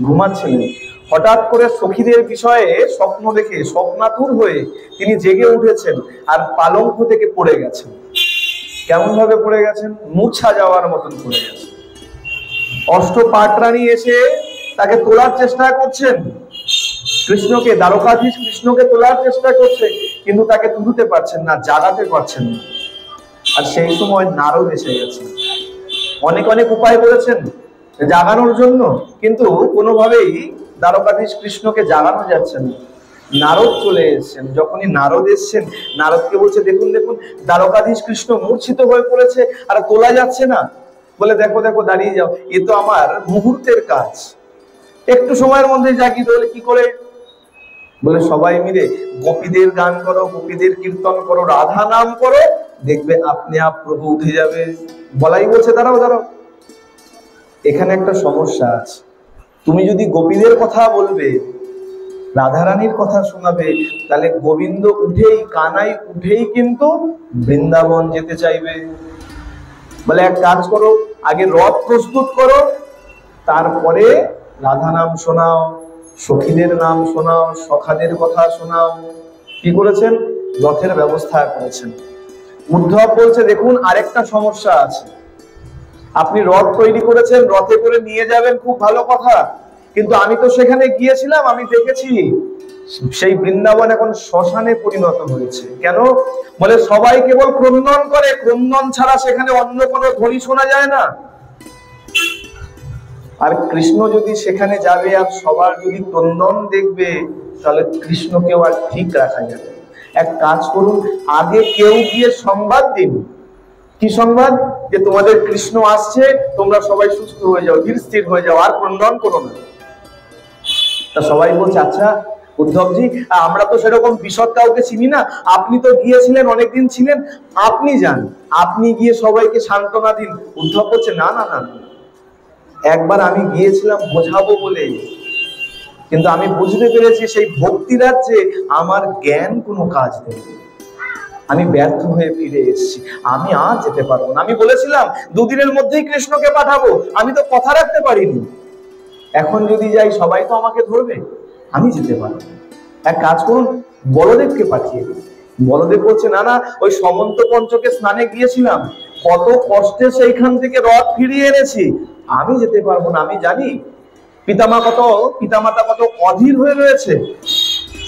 ঘুমাচ্ছিলেন। হঠাৎ করে সখীদের বিষয়ে স্বপ্ন দেখে স্বপ্নাতুর হয়ে তিনি জেগে উঠেছেন আর পালঙ্ক থেকে পড়ে গেছেন। কেমন ভাবে পড়ে গেছেন? মূর্ছা যাওয়ার মতন পড়ে গেছেন। অষ্টপাটরানী এসে তাকে তোলার চেষ্টা করছেন, কৃষ্ণকে, দ্বারকাধীশ কৃষ্ণকে তোলার চেষ্টা করছে, কিন্তু তাকে তুলতে পারছেন না, জাগাতে পারছেন না। আর সেই সময় নারদ এসে গেছেন। অনেক উপায় করেছেন জাগানোর জন্য, কিন্তু কোনোভাবেই দ্বারকাধীশ কৃষ্ণকে জাগানো যাচ্ছে না। নারদ চলে এসেছেন। যখনই নারদ এসেছেন, নারদকে বলছে দেখুন দ্বারকাধীশ কৃষ্ণ মূর্ছিত হয়ে পড়েছে আর তোলা যাচ্ছে না। বলে দেখো দাঁড়িয়ে যাও, এ তো আমার মুহূর্তের কাজ, একটু সময়ের মধ্যে জাগিয়ে। বলে কি করে? বলে সবাই মিলে গোপীদের গান করো, গোপীদের কীর্তন করো, রাধা নাম করো, দেখবে আপনি আপ প্রভু উঠে যাবে। বলাই বলছে দাঁড়াও। এখানে একটা সমস্যা আছে। তুমি যদি গোপীদের কথা বলবে, রাধারানীর কথা শোনাবে, তাহলে গোবিন্দ উঠেই, কানাই উঠেই কিন্তু বৃন্দাবন যেতে চাইবে। বলে এক কাজ করো, আগে রথ প্রস্তুত করো, তারপরে রাধা নাম শোনাও, সখীদের নাম শোনাও, সখাদের কথা শোনাও। কি করেছেন? রথের ব্যবস্থা করেছেন। উদ্ধব বলছে দেখুন আরেকটা সমস্যা আছে। আপনি রথ তৈরি করেছেন, রথে করে নিয়ে যাবেন, খুব ভালো কথা, কিন্তু আমি তো সেখানে গিয়েছিলাম, আমি দেখেছি সেই বৃন্দাবন এখন শ্মশানে পরিণত হয়েছে। কেন? বলে সবাই কেবল ক্রন্দন করে, ক্রন্দন ছাড়া সেখানে অন্য কোনো ধ্বনি শোনা যায় না। আর কৃষ্ণ যদি সেখানে যাবে আর সবার যদি ক্রন্দন দেখবে, তাহলে কৃষ্ণকেও আর ঠিক রাখা যাবে। এক কাজ করুন, আগে কেউ গিয়ে সংবাদ দিন। কি সংবাদ? যে তোমাদের কৃষ্ণ আসছে, তোমরা সবাই সুস্থ হয়ে যাও, ধীর স্থির হয়ে যাও, আর ক্রন্দন করো না। তা সবাই বলছে আচ্ছা উদ্ধবজি, আমরা তো সেরকম বিশদ কাউকে চিনি না, আপনি তো গিয়েছিলেন, অনেকদিন ছিলেন, আপনি যান, আপনি গিয়ে সবাইকে সান্ত্বনা দিন। উদ্ধব বলছে না, একবার আমি গিয়েছিলাম বোঝাবো বলে, কিন্তু আমি বুঝতে পেরেছি সেই ভক্তি রাজ্যে আমার জ্ঞান কোনো কাজ নেই, আমি ব্যর্থ হয়ে ফিরে এসেছি, আমি আর যেতে পারবো না। আমি বলেছিলাম দুদিনের মধ্যেই কৃষ্ণকে পাঠাবো, আমি তো কথা রাখতে পারিনি। এখন যদি যাই সবাই তো আমাকে ধরবে, আমি যেতে পারবো না। এক কাজ করুন, বলদেবকে পাঠিয়ে দিন। বলদেব বলছে না, ওই সমন্ত পঞ্চকে স্নানে গিয়েছিলাম, কত কষ্টে সেইখান থেকে রথ ফিরিয়ে এনেছি, আমি যেতে পারবো না। আমি জানি পিতামাতা কত অধীর হয়ে রয়েছে।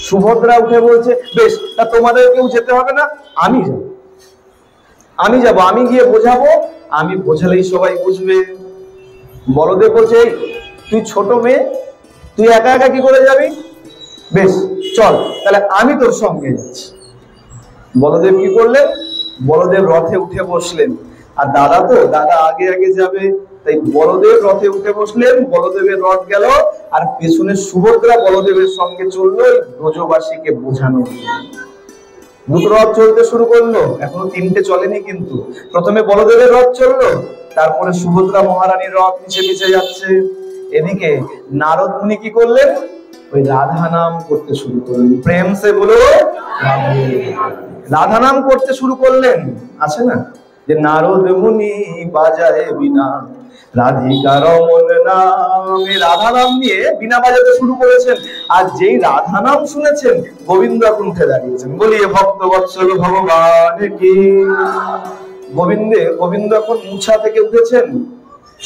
সুভদ্রা উঠে বলছে বেশ, তা তোমাদের কেউ যেতে হবে না, আমি যাব, আমি গিয়ে বোঝাবো, আমি বোঝালেই সবাই বুঝবে। বলদেব বলছে তুই ছোট মেয়ে, তুই একা একা কি করে যাবি? বেশ চল, তাহলে আমি তোর সঙ্গে যাচ্ছি। বলদেব কি করলেন? বলদেব রথে উঠে বসলেন। আর দাদা আগে যাবে, তাই বলদেব রথে উঠে বসলেন। বলদেবের রথ গেল, আর পেছনে সুভদ্রা বলদেবের সঙ্গে চললো ব্রজবাসীকে বোঝানো। দুটো রথ চলতে শুরু করলো, এখনো তিনটে চলেনি কিন্তু। প্রথমে বলদেবের রথ চললো, তারপরে সুভদ্রা মহারানীর রথ নিচে নিচে যাচ্ছে। এদিকে নারদ মুনি কি করলেন, ওই রাধা নাম করতে শুরু করলেন। প্রেম সে বলো রাধে, রাধা নাম করতে শুরু করলেন। আছে না যে নারদ মুনি বাজায় বিনা রাধিকা রমন নাম, এই রাধা নাম নিয়ে বিনা বাজাতে শুরু করেছেন। আর যেই রাধা নাম শুনেছেন, গোবিন্দ এখন উঠে দাঁড়িয়েছেন, বলিয়ে ভক্ত বৎসল ভগবান কি। গোবিন্দ এখন মূর্ছা থেকে উঠেছেন,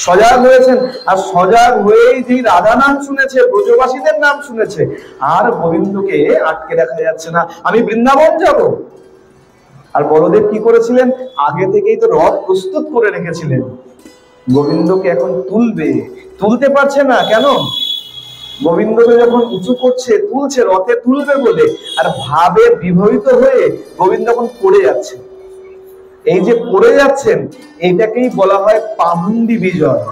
সজাগ হয়েছেন। আর সজাগ হয়েই যে রাধা নাম শুনেছে, ব্রজবাসীদের নাম শুনেছে, আর গোবিন্দকে আটকে রাখা যাচ্ছে না, আমি বৃন্দাবন যাব। আর বলদেব কি করেছিলেন, আগে থেকেই তো রথ প্রস্তুত করে রেখেছিলেন। গোবিন্দকে এখন তুলতে পারছে না, কেন? গোবিন্দকে যখন উঁচু করছে, তুলছে, রথে তুলবে বলে, আর ভাবে বিভূত হয়ে গোবিন্দ এখন পড়ে যাচ্ছে। এই যে পড়ে যাচ্ছেন, এইটাকেই বলা হয় পাহুন্ডি বিজয়।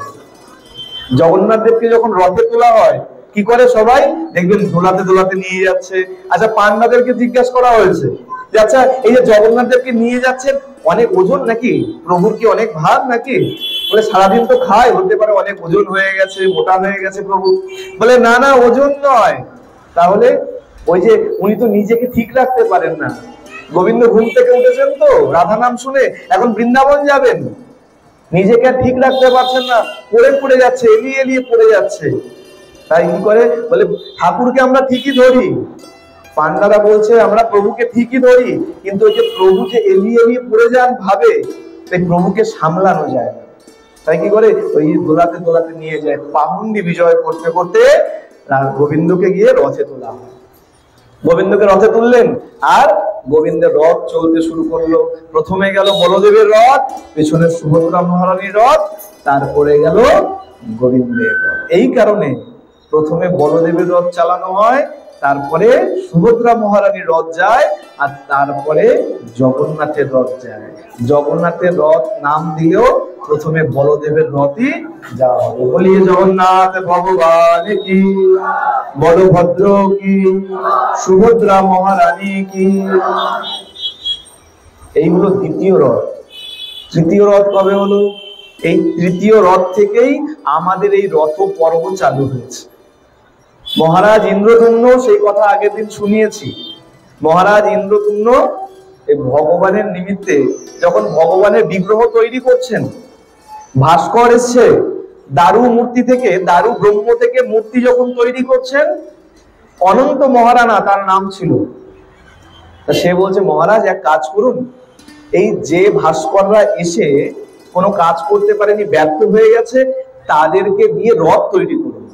জগন্নাথ দেবকে যখন রথে তোলা হয়, কি করে সবাই দেখবেন দোলাতে দোলাতে নিয়ে যাচ্ছে। আচ্ছা, পান্ডাদেরকে জিজ্ঞাসা করা হয়েছে যে আচ্ছা, এই যে জগন্নাথ দেবকে নিয়ে যাচ্ছেন, অনেক ওজন নাকি? প্রভুর কি অনেক ভার নাকি? বলে সারাদিন তো খায়, হতে পারে অনেক ওজন হয়ে গেছে, মোটা হয়ে গেছে প্রভু। বলে না না, ওজন নয়। তাহলে ওই যে উনি তো নিজেকে ঠিক রাখতে পারেন না। গোবিন্দ ঘুম থেকে উঠেছেন তো রাধা নাম শুনে, এখন বৃন্দাবন যাবেন, নিজেকে ঠিক রাখতে পারছেন না, পড়ে যাচ্ছে, এলিয়ে পড়ে যাচ্ছে। তাই কি করে, বলে ঠাকুরকে আমরা ঠিকই ধরি, পান্ডারা বলছে আমরা প্রভুকে ঠিকই ধরি, কিন্তু ওই যে প্রভু যে এলিয়ে পড়ে যান ভাবে, সেই প্রভুকে সামলানো যায় না। তাই কি করে, ওই দোলাতে দোলাতে নিয়ে যায়। পাহুন্ডি বিজয় করতে করতে গোবিন্দকে গিয়ে রথে তোলা হয়। গোবিন্দকে রথে তুললেন, আর গোবিন্দের রথ চলতে শুরু করলো। প্রথমে গেল বলদেবের রথ, পেছনে সুভদ্রা মহারানীর রথ, তারপরে গেল গোবিন্দের রথ। এই কারণে প্রথমে বলদেবের রথ চালানো হয়, তারপরে সুভদ্রা মহারানীর রথ যায়, আর তারপরে জগন্নাথের রথ যায়। জগন্নাথের রথ নাম দিলেও প্রথমে বলদেবের রথই যাওয়া হবে। বলিয়ে জগন্নাথ ভগবান কি, বলভদ্র কি, সুভদ্রা মহারানী কি। এই হলো দ্বিতীয় রথ। তৃতীয় রথ কবে হলো? এই তৃতীয় রথ থেকেই আমাদের এই রথ পর্ব চালু হয়েছে। মহারাজ ইন্দ্রদুম্ন, সেই কথা আগের দিন শুনিয়েছি। মহারাজ ইন্দ্রদুম্ন এই ভগবানের নিমিত্তে যখন ভগবানের বিগ্রহ তৈরি করছেন, ভাস্কর এসছে দারু মূর্তি থেকে, দারু ব্রহ্ম থেকে মূর্তি যখন তৈরি করছেন, অনন্ত মহারানা তার নাম ছিল। সে বলছে মহারাজ এক কাজ করুন, এই যে ভাস্কররা এসে কোনো কাজ করতে পারেনি, ব্যর্থ হয়ে গেছে, তাদেরকে দিয়ে রথ তৈরি করুন।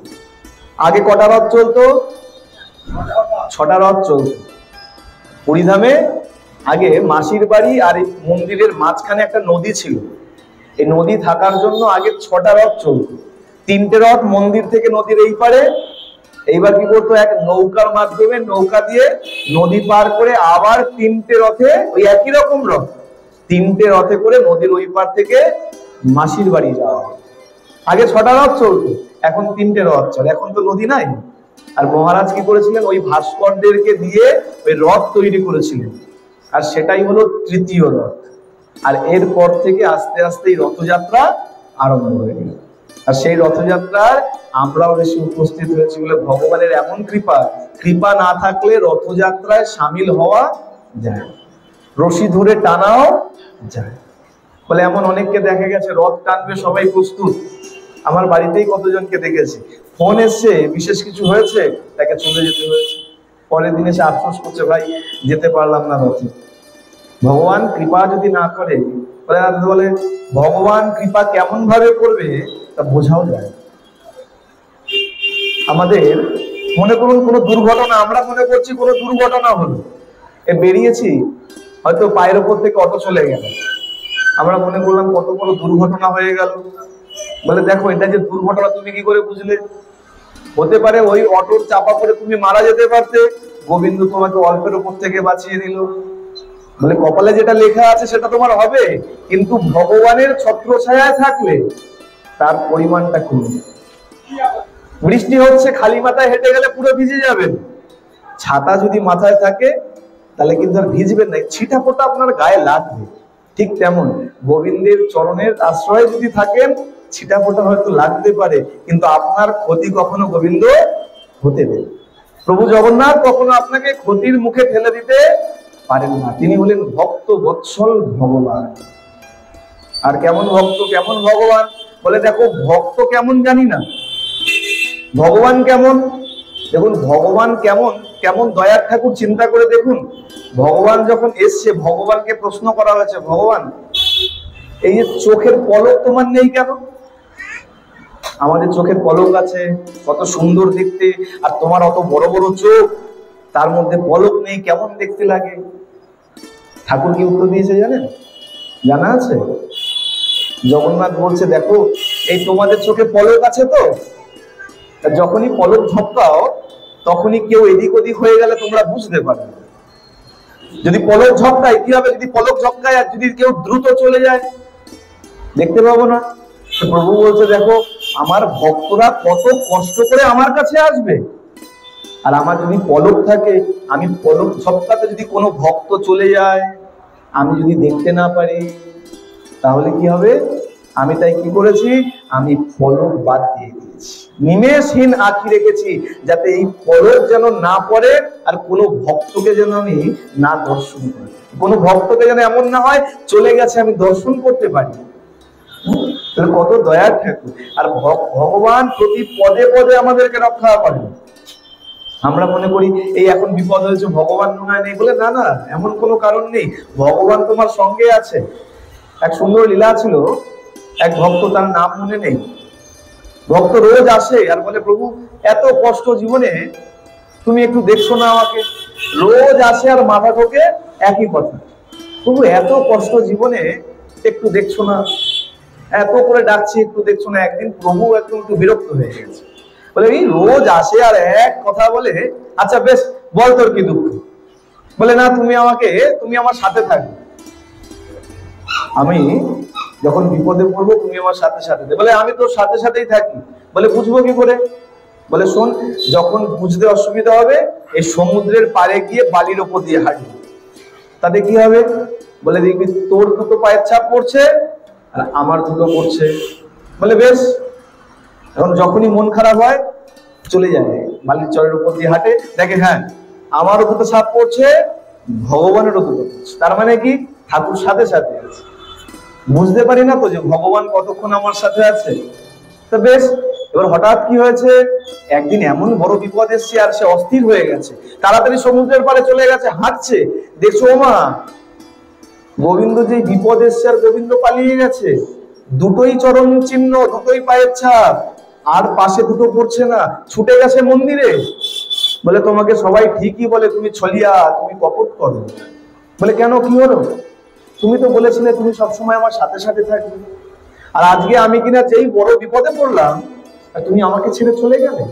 আগে কটা রথ চলতো? 6টা রথ চলতো। পুরীধামে আগে মাসির বাড়ি আর এই মন্দিরের মাঝখানে একটা নদী ছিল। এই নদী থাকার জন্য আগে 6টা রথ চলতো। 3টে রথ মন্দির থেকে নদীর এই পারে, এইবার কি করতো, এক নৌকার মাধ্যমে নৌকা দিয়ে নদী পার করে আবার 3টে রথে, ওই একই রকম রথ, 3টে রথে করে নদীর ওই পার থেকে মাসির বাড়ি যাওয়া। আগে 6টা রথ চলতো, এখন 3টে রথ চলে, এখন তো নদী নাই। আর মহারাজ কি করেছিলেন, ওই ভাস্করদেরকে দিয়ে ওই রথ তৈরি করেছিলেন, আর সেটাই হলো তৃতীয় রথ। আর এরপর থেকে আস্তে আস্তে এই রথযাত্রা আরম্ভ হয়ে গেল। আর সেই রথযাত্রার আমরাও বেশি উপস্থিত হয়েছি বলে ভগবানের এমন কৃপা না থাকলে রথযাত্রায় সামিল হওয়া যায়, রশি ধরে টানাও যায়। বলে এমন অনেককে দেখা গেছে রথ টানবে সবাই প্রস্তুত, আমার বাড়িতেই কতজনকে দেখেছি, ফোন এসছে বিশেষ কিছু হয়েছে, তাকে চলে যেতে হয়েছে, পরের দিন এসে আফসোস করছে ভাই যেতে পারলাম না রথে। ভগবান কৃপা যদি না করে, বলে ভগবান কৃপা কেমন ভাবে করবে তা বোঝাও যায়। আমাদের মনে করুন কোনো দুর্ঘটনা, আমরা মনে করছি কোনো দুর্ঘটনা হলো, বেরিয়েছি, হয়তো পায়ের ওপর থেকে অটো চলে গেল, আমরা মনে করলাম কত বড় দুর্ঘটনা হয়ে গেল। বলে দেখো এটা যে দুর্ঘটনা তুমি কি করে বুঝলে? হতে পারে ওই অটোর চাপা পড়ে তুমি মারা যেতে পারতে, গোবিন্দ তোমাকে অল্পের উপর থেকে বাঁচিয়ে দিল। বলে কপালে যেটা লেখা আছে সেটা তোমার হবে, কিন্তু ভগবানের ছত্রছায়ায় থাকলে তার পরিমাণটা কমে। বৃষ্টি হচ্ছে, খালি মাথায় হেঁটে গেলে পুরো ভিজে যাবেন। ছাতা যদি মাথায় থাকে তাহলে কিন্তু আর ভিজবেন না, ছিটা ফোটা আপনার গায়ে লাগবে। ঠিক তেমন গোবিন্দের চরণের আশ্রয়ে যদি থাকেন, ছিটা ফোটা হয়তো লাগতে পারে, কিন্তু আপনার ক্ষতি কখনো গোবিন্দ হতে দেবে। প্রভু জগন্নাথ কখনো আপনাকে ক্ষতির মুখে ঠেলে দিতে পারেন না। তিনি হলেন ভক্ত বৎসল ভগবান। আর কেমন ভক্ত, কেমন ভগবান? বলে দেখো, ভক্ত কেমন জানি না, ভগবান কেমন দেখুন। ভগবান কেমন, কেমন দয়ার ঠাকুর চিন্তা করে দেখুন। ভগবান যখন এসছে, ভগবানকে প্রশ্ন করা হয়েছে, ভগবান এই যে চোখের পলক তোমার নেই কেন? আমাদের চোখের পলক আছে, কত সুন্দর দেখতে, আর তোমার অত বড় বড় চোখ, তার মধ্যে পলক নেই, কেমন দেখতে লাগে? ঠাকুর কি উত্তর দিয়েছে জানেন? জানা আছে? জগন্নাথ বলছে, দেখো এই তোমাদের চোখে পলক আছে তো, যখনই পলক ঝপকাও তখনই কেউ এদিক ওদিক হয়ে গেলে তোমরা বুঝতে পারবে। যদি পলক ঝপকায় কি হবে? যদি পলক ঝপকায় আর যদি কেউ দ্রুত চলে যায়, দেখতে পাবো না। প্রভু বলছে, দেখো আমার ভক্তরা কত কষ্ট করে আমার কাছে আসবে, আর আমার যদি পলক থাকে, আমি পলক ঝপকাতে যদি কোনো ভক্ত চলে যায়, আমি যদি দেখতে না পারি, তাহলে কি হবে? আমি তাই কি করেছি? আমি পলক বাদ দিয়ে দিয়েছি, নিমেষহীন আঁখি রেখেছি, যাতে এই পলক যেন না পড়ে, আর কোনো ভক্তকে যেন আমি না দর্শন করি, কোনো ভক্তকে যেন এমন না হয় চলে গেছে আমি দর্শন করতে পারি। কত দয়ার ঠাকুর। আর ভগবান প্রতি পদে পদে আমাদেরকে রক্ষা করেন। আমরা মনে করি এই এখন বিপদ হয়েছে, ভগবান মনে হয় নেই, বলে না না, এমন কোনো কারণ নেই, ভগবান তোমার সঙ্গে আছে। এক সুন্দর লীলা ছিল, এক ভক্ত, তার নাম মনে নেই, ভক্ত রোজ আসে আর বলে, প্রভু এত কষ্ট জীবনে, তুমি একটু দেখছো না আমাকে? রোজ আসে আর মাথা ঠোকে একই কথা, প্রভু এত কষ্ট জীবনে, একটু দেখছো না? এত করে ডাকছি, একটু দেখছো না? একদিন প্রভু একটু বিরক্ত হয়ে গেছে, বলে এই রোজ আসে আর এক কথা বলে, আচ্ছা বেশ বল তোর কি দুঃখ? বলে না, তুমি আমার সাথে থাকবে, আমি যখন বিপদে পড়বো তুমি আমার সাথে সাথে। বলে আমি তোর সাথে সাথেই থাকি। বলে বুঝবো কি করে? বলে শোন, যখন বুঝতে অসুবিধা হবে, এই সমুদ্রের পাড়ে গিয়ে বালির ওপর দিয়ে হাঁটবি, তাতে কি হবে? বলে দেখবি তোর দুটো পায়ের ছাপ পড়ছে আর আমার দুটো পড়ছে। বলে বেশ। এখন যখনই মন খারাপ হয় চলে যায় বালির চরের উপর দিয়ে হাঁটে, দেখে হ্যাঁ আমারও দুটো ছাপ পড়ছে, ভগবানেরও দুটো পড়ছে, তার মানে কি ঠাকুর সাথে সাথে আছে। বুঝতে পারি না তো যে ভগবান কতক্ষণ আমার সাথে আছে। তো বেশ, এবার হঠাৎ কি হয়েছে, একদিন এমন বড় বিপদ এসছে আর সে অস্থির হয়ে গেছে, তাড়াতাড়ি সমুদ্রের পাড়ে চলে গেছে, হাঁটছে, দেখছো মা গোবিন্দ যে বিপদ এসছে আর গোবিন্দ পালিয়ে গেছে, দুটোই চরণ চিহ্ন, দুটোই পায়ের ছাপ, আর পাশে দুটো পড়ছে না, ছুটে গেছে মন্দিরে। বলে তোমাকে সবাই ঠিকই বলে তুমি ছলিয়া, তুমি কপট করো। বলে কেন, কি হলো? তুমি তো বলেছিলে তুমি সবসময় আমার সাথে সাথে থাকবে, আর আজকে আমি কিনা যেই বড় বিপদে পড়লাম তুমি আমাকে ছেড়ে চলে গেলে।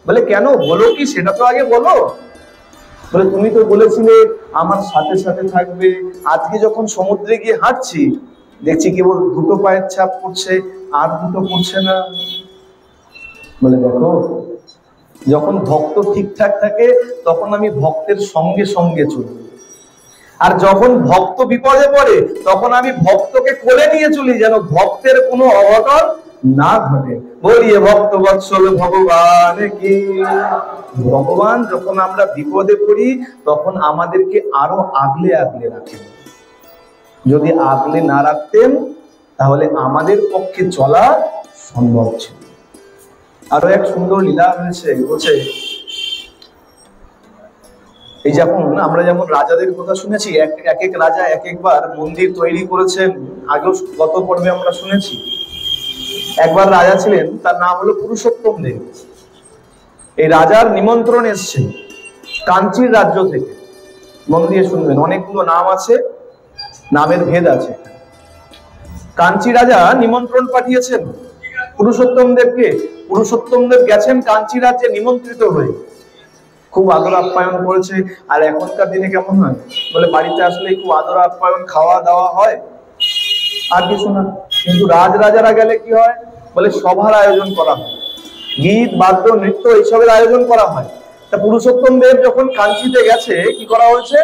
বলে কেন, বলো কি সেটা তো আগে বলো। বলে তুমি তো বলেছিলে আমার সাথে সাথে থাকবে, আজকে যখন সমুদ্রে গিয়ে হাঁটছি দেখছি কেবল দুটো পায়ের ছাপ পড়ছে আর দুটো পড়ছে না। বলে দেখো, যখন ভক্ত ঠিকঠাক থাকে তখন আমি ভক্তের সঙ্গে সঙ্গে চলি, আর যখন ভক্ত বিপদে পড়ে তখন আমি ভক্তকে কোলে নিয়ে চলি, যেন ভক্তের কোনো অঘটন না ঘটে। বলিয়ে ভক্ত বৎসল ভগবান কি। ভগবান যখন আমরা বিপদে পড়ি তখন আমাদেরকে আরো আগলে আগলে রাখেন। যদি আগলে না রাখতেন তাহলে আমাদের পক্ষে চলা সম্ভব ছিল। আরো এক সুন্দর লীলা রয়েছে, বলছে এই যখন আমরা যেমন রাজাদের কথা শুনেছি, এক এক রাজা এক একবার মন্দির তৈরি করেছেন, আগেও গত পর্বে আমরা শুনেছি। একবার রাজা ছিলেন, তার নাম হলো পুরুষোত্তম দেব। এই রাজার নিমন্ত্রণ এসছে কাঞ্চির রাজ্য থেকে। মন দিয়ে শুনবেন, অনেকগুলো নাম আছে, নামের ভেদ আছে। কাঞ্চি রাজা নিমন্ত্রণ পাঠিয়েছেন পুরুষোত্তম দেবকে। পুরুষোত্তম দেব গেছেন কাঞ্চি রাজ্যে নিমন্ত্রিত হয়ে, খুব আদর আপ্যায়ন করেছে। আর এখনকার দিনে কেমন হয়, বলে বাড়িতে আসলে খুব আদর আপ্যায়ন, খাওয়া দাওয়া হয়, আর কিছু না। কিন্তু রাজরাজারা গেলে কি হয়, বলে সভার আয়োজন করা হয়, গীত বাদ্য নৃত্য এইসবের আয়োজন করা হয়। তা পুরুষোত্তম দেব যখন কাঞ্চিতে গেছে, কি করা হয়েছে?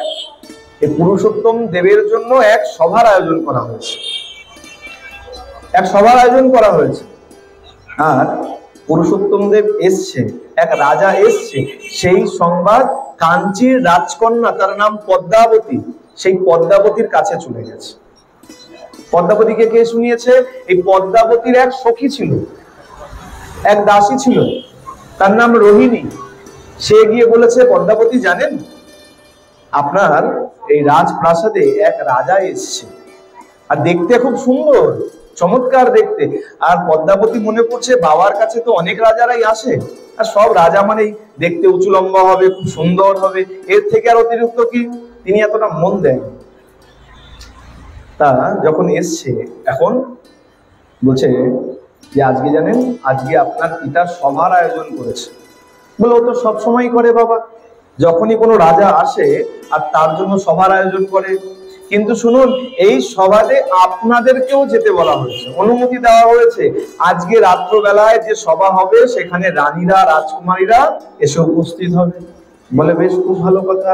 এই পুরুষোত্তম দেবের জন্য এক সভার আয়োজন করা হয়েছে, এক সভার আয়োজন করা হয়েছে। আর পুরুষোত্তম দেব এসছে, এক রাজা এসছে, সেই সংবাদ কাঞ্চির রাজকন্যা, তার নাম পদ্মাবতী, সেই পদ্মাবতীর কাছে চলে গেছে। পদ্মাবতীকে কে শুনিয়েছে? এই পদ্মাবতীর এক সখী ছিল, এক দাসী ছিল, তার নাম রোহিণী। সে গিয়ে বলেছে, পদ্মাবতী জানেন, আপনার এই রাজপ্রাসাদে এক রাজা এসছে, আর দেখতে খুব সুন্দর, চমৎকার দেখতে। আর পদ্মাবতী মনে করছে বাবার কাছে তো অনেক রাজারাই আসে, আর সব রাজা মানেই দেখতে উঁচু লম্বা হবে, খুব সুন্দর হবে, এর থেকে আর অতিরিক্ত কি তিনি এতটা মন দেন। তা যখন এসছে, এখন বলছে যে আজকে জানেন, আজকে আপনার পিতা সভার আয়োজন করেছে। বলে, ও তো সবসময় করে বাবা, যখনই কোনো রাজা আসে আর তার জন্য সভার আয়োজন করে। কিন্তু শুনুন, এই সভাতে আপনাদেরকেও যেতে বলা হয়েছে, অনুমতি দেওয়া হয়েছে। আজকে রাত্রবেলায় যে সভা হবে সেখানে রানীরা, রাজকুমারীরা এসে উপস্থিত হবে। বলে, বেশ, খুব ভালো কথা।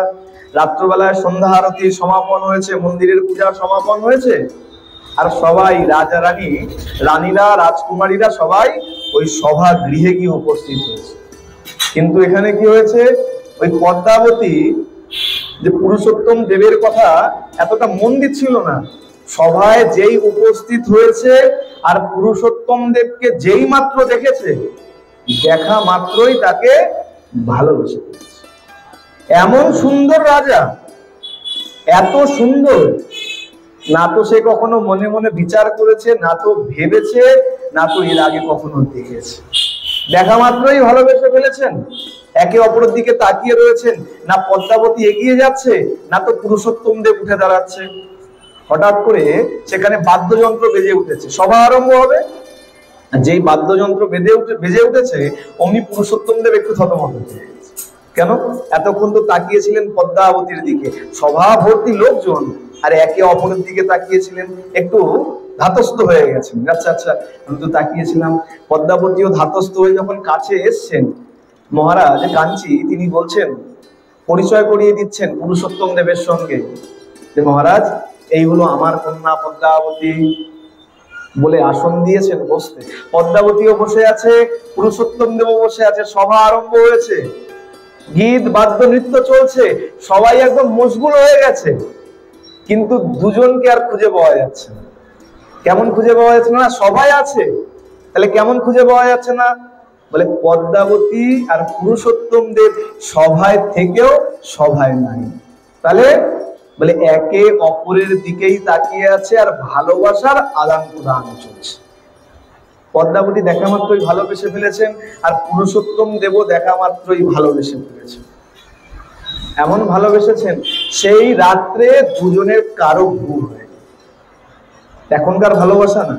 রাত্রবেলায় সন্ধ্যা আরতির সমাপন হয়েছে, মন্দিরের পূজার সমাপন হয়েছে, আর সবাই রাজা রানী, রানীরা, রাজকুমারীরা সবাই ওই সভা গৃহে গিয়ে উপস্থিত হয়েছে। কিন্তু এখানে কি হয়েছে? ওই পদ্মাবতী যে পুরুষোত্তম দেবের কথা এতটা মন দিচ্ছিল না। সভায় যেই উপস্থিত হয়েছে আর পুরুষোত্তম দেবকে যেই মাত্র দেখেছে, দেখা মাত্রই তাকে ভালোবেসে ফেলেছে। এমন সুন্দর রাজা, এত সুন্দর, না তো সে কখনো মনে মনে বিচার করেছে, না তো ভেবেছে, না তো এর আগে কখনো দেখেছে। দেখা মাত্রই ভালোবেসে ফেলেছেন। একে অপরের দিকে তাকিয়ে রয়েছেন, না পদ্মাবতী এগিয়ে যাচ্ছে, না তো পুরুষোত্তম দেব উঠে দাঁড়াচ্ছে। হঠাৎ করে সেখানে বাদ্যযন্ত্র বেজে উঠেছে, সভা আরম্ভ হবে। যেই বাদ্যযন্ত্র বেজে উঠেছে, অমনি পুরুষোত্তম দেব একটু থতমত হয়ে গেছে। কেন? এতক্ষণ তো তাকিয়েছিলেন পদ্মাবতীর দিকে, সভা ভর্তি লোকজন, আর একে অপরের দিকে তাকিয়েছিলেন, একটু ধাতস্থ হয়ে গেছেন। আচ্ছা আচ্ছা, আমি তো তাকিয়েছিলাম। পদ্মাবতীও ধাতস্থ হয়ে যখন কাছে এসছেন, মহারাজ কাঞ্চি তিনি বলছেন, পরিচয় করিয়ে দিচ্ছেন পুরুষোত্তম দেবের সঙ্গে, যে মহারাজ এই হলো আমার কন্যা পদ্মাবতী, বলে আসন দিয়েছেন বসতে। পদ্মাবতীও বসে আছে, পুরুষোত্তম দেবও বসে আছে। সভা আরম্ভ হয়েছে, গীত বাদ্য নৃত্য চলছে, সবাই একদম মশগুল হয়ে গেছে। কিন্তু দুজনকে আর খুঁজে পাওয়া যাচ্ছে না। কেমন খুঁজে পাওয়া যাচ্ছে না? সবাই আছে, তাহলে কেমন খুঁজে পাওয়া যাচ্ছে না? বলে, পদ্মাবতী আর পুরুষোত্তম দেব সভায় থেকেও সভায় নাই। তাহলে বলে একে অপরের দিকেই তাকিয়ে আছে, আর ভালোবাসার আদান প্রদান চলছে। পদ্মাবতী দেখা মাত্রই ভালোবেসে ফেলেছেন, আর পুরুষোত্তম দেবও দেখা মাত্রই ভালোবেসে ফেলেছেন। এমন ভালোবেসেছেন, সেই রাত্রে দুজনের কারো ঘুম হয়। এখনকার ভালোবাসা না,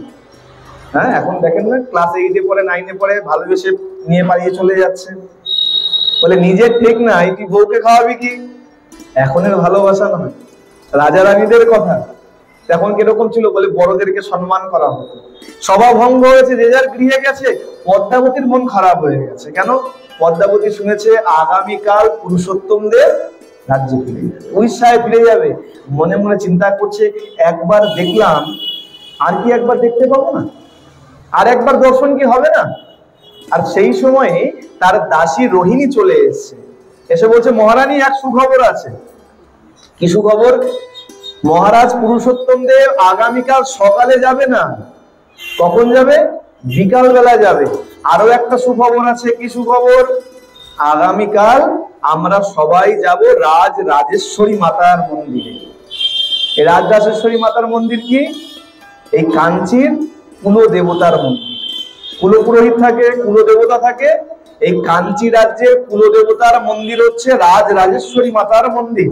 হ্যাঁ, এখন দেখেন না, ক্লাস 8-এ পড়ে, 9-এ পড়ে, ভালোবেসে নিয়ে পালিয়ে চলে যাচ্ছে। বলে নিজের ঠিক নাই, তুই বউকে খাওয়াবি কি? এখনের ভালোবাসা নয়। রাজা রানীদের কথা তখন কিরকম ছিল? বলে বড়দেরকে সম্মান করা হতো। সভা ভঙ্গ হয়েছে, যে যার গৃহে গেছে। পদ্মাবতীর মন খারাপ হয়ে গেছে। কেন? পদ্মাবতী শুনেছে আগামীকাল পুরুষোত্তম দেব রাজ্যে ফিরে যাবে, উড়িষ্যায় ফিরে যাবে। মনে মনে চিন্তা করছে, একবার দেখলাম, আর কি একবার দেখতে পাবো না? আর একবার দর্শন কি হবে না? আর সেই সময়ে তার দাসী রোহিণী চলে এসেছে, এসে বলছে, মহারানী এক সুখবর আছে। কি সুখবর? মহারাজ পুরুষোত্তম দেব আগামীকাল সকালে যাবে না। কখন যাবে? বিকাল বেলা যাবে। আরো একটা সুখবর আছে। কি সুখবর? আগামীকাল আমরা সবাই যাব রাজরাজেশ্বরী মাতার মন্দিরে। এই রাজরাজেশ্বরী মাতার মন্দির কি? এই কাঞ্চির কুল দেবতার মন্দির। কুলপুরোহিত থাকে, কুল দেবতা থাকে। এই কাঞ্চি রাজ্যের কুল দেবতার মন্দির হচ্ছে রাজরাজেশ্বরী মাতার মন্দির।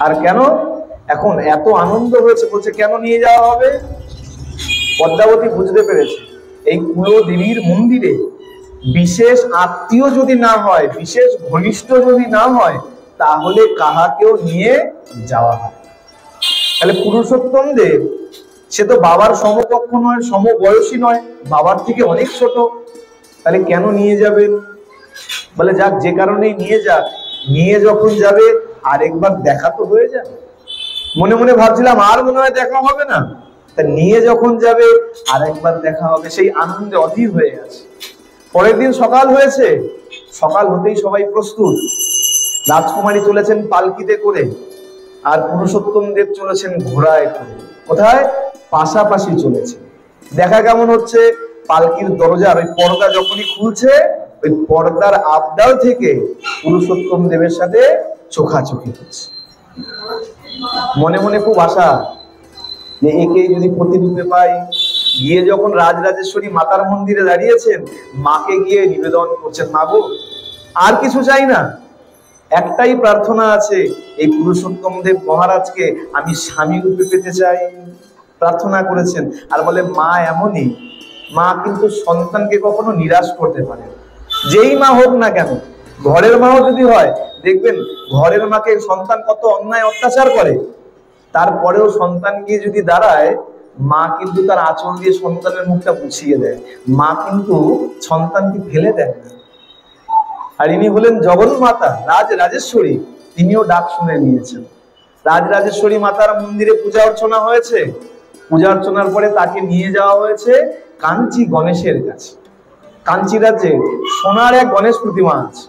আর কেন এখন এত আনন্দ হয়েছে? বলছে কেন নিয়ে যাওয়া হবে? পদ্মাবতী বুঝতে পেরেছে, এই কুলদেবীর মন্দিরে বিশেষ আত্মীয় যদি না হয়, বিশেষ ঘনিষ্ঠ যদি না হয়, তাহলে কাহাকেও নিয়ে যাওয়া হয়। তাহলে পুরুষোত্তম দেব, সে তো বাবার সমকক্ষ নয়, সমবয়সী নয়, বাবার থেকে অনেক ছোট, তাহলে কেন নিয়ে যাবেন? বলে যাক, যে কারণেই নিয়ে যাক, নিয়ে যখন যাবে আরেকবার দেখা তো হয়ে যাবে। মনে মনে ভাবছিলাম আর মনে হয় দেখা হবে না, তা নিয়ে যখন যাবে আরেকবার দেখা হবে, সেই আনন্দে অধীর হয়ে আছে। পরের দিন সকাল হয়েছে, সকাল হতেই সবাই প্রস্তুত। রাজকুমারী চলেছেন পালকিতে করে, আর পুরুষোত্তম দেব চলেছেন ঘোড়ায় করে। কোথায়? পাশাপাশি চলেছে। দেখা কেমন হচ্ছে, পালকির দরজার ওই পর্দা যখনই খুলছে, ওই পর্দার আবডাল থেকে পুরুষোত্তম দেবের সাথে চোখাচোখি হচ্ছে। মনে মনে খুব আশা যে একে যদি প্রতিরূপে পাই। গিয়ে যখন রাজরাজেশ্বরী মাতার মন্দিরে দাঁড়িয়েছেন, মাকে গিয়ে নিবেদন করছেন, মা গো, আর কিছু চাই না, একটাই প্রার্থনা আছে, এই পুরুষোত্তম দেব মহারাজকে আমি স্বামী রূপে পেতে চাই। প্রার্থনা করেছেন। আর বলে মা এমনই, মা কিন্তু সন্তানকে কখনো নিরাশ করতে পারে, যেই মা হোক না কেন। ঘরের মাও যদি হয়, দেখবেন ঘরের মাকে সন্তান কত অন্যায় অত্যাচার করে, তারপরেও সন্তান গিয়ে যদি দাঁড়ায়, মা কিন্তু তার আঁচল দিয়ে সন্তানের মুখটা মুছিয়ে দেয়। মা কিন্তু সন্তানকে ফেলে দেয় না। আর ইনি হলেন জগন্মাতা রাজরাজেশ্বরী, তিনিও ডাক শুনে নিয়েছেন। রাজরাজেশ্বরী মাতার মন্দিরে পূজা অর্চনা হয়েছে। পূজা অর্চনার পরে তাকে নিয়ে যাওয়া হয়েছে কাঞ্চি গণেশের কাছে। কাঞ্চি রাজ্যে সোনার এক গণেশ প্রতিমা আছে,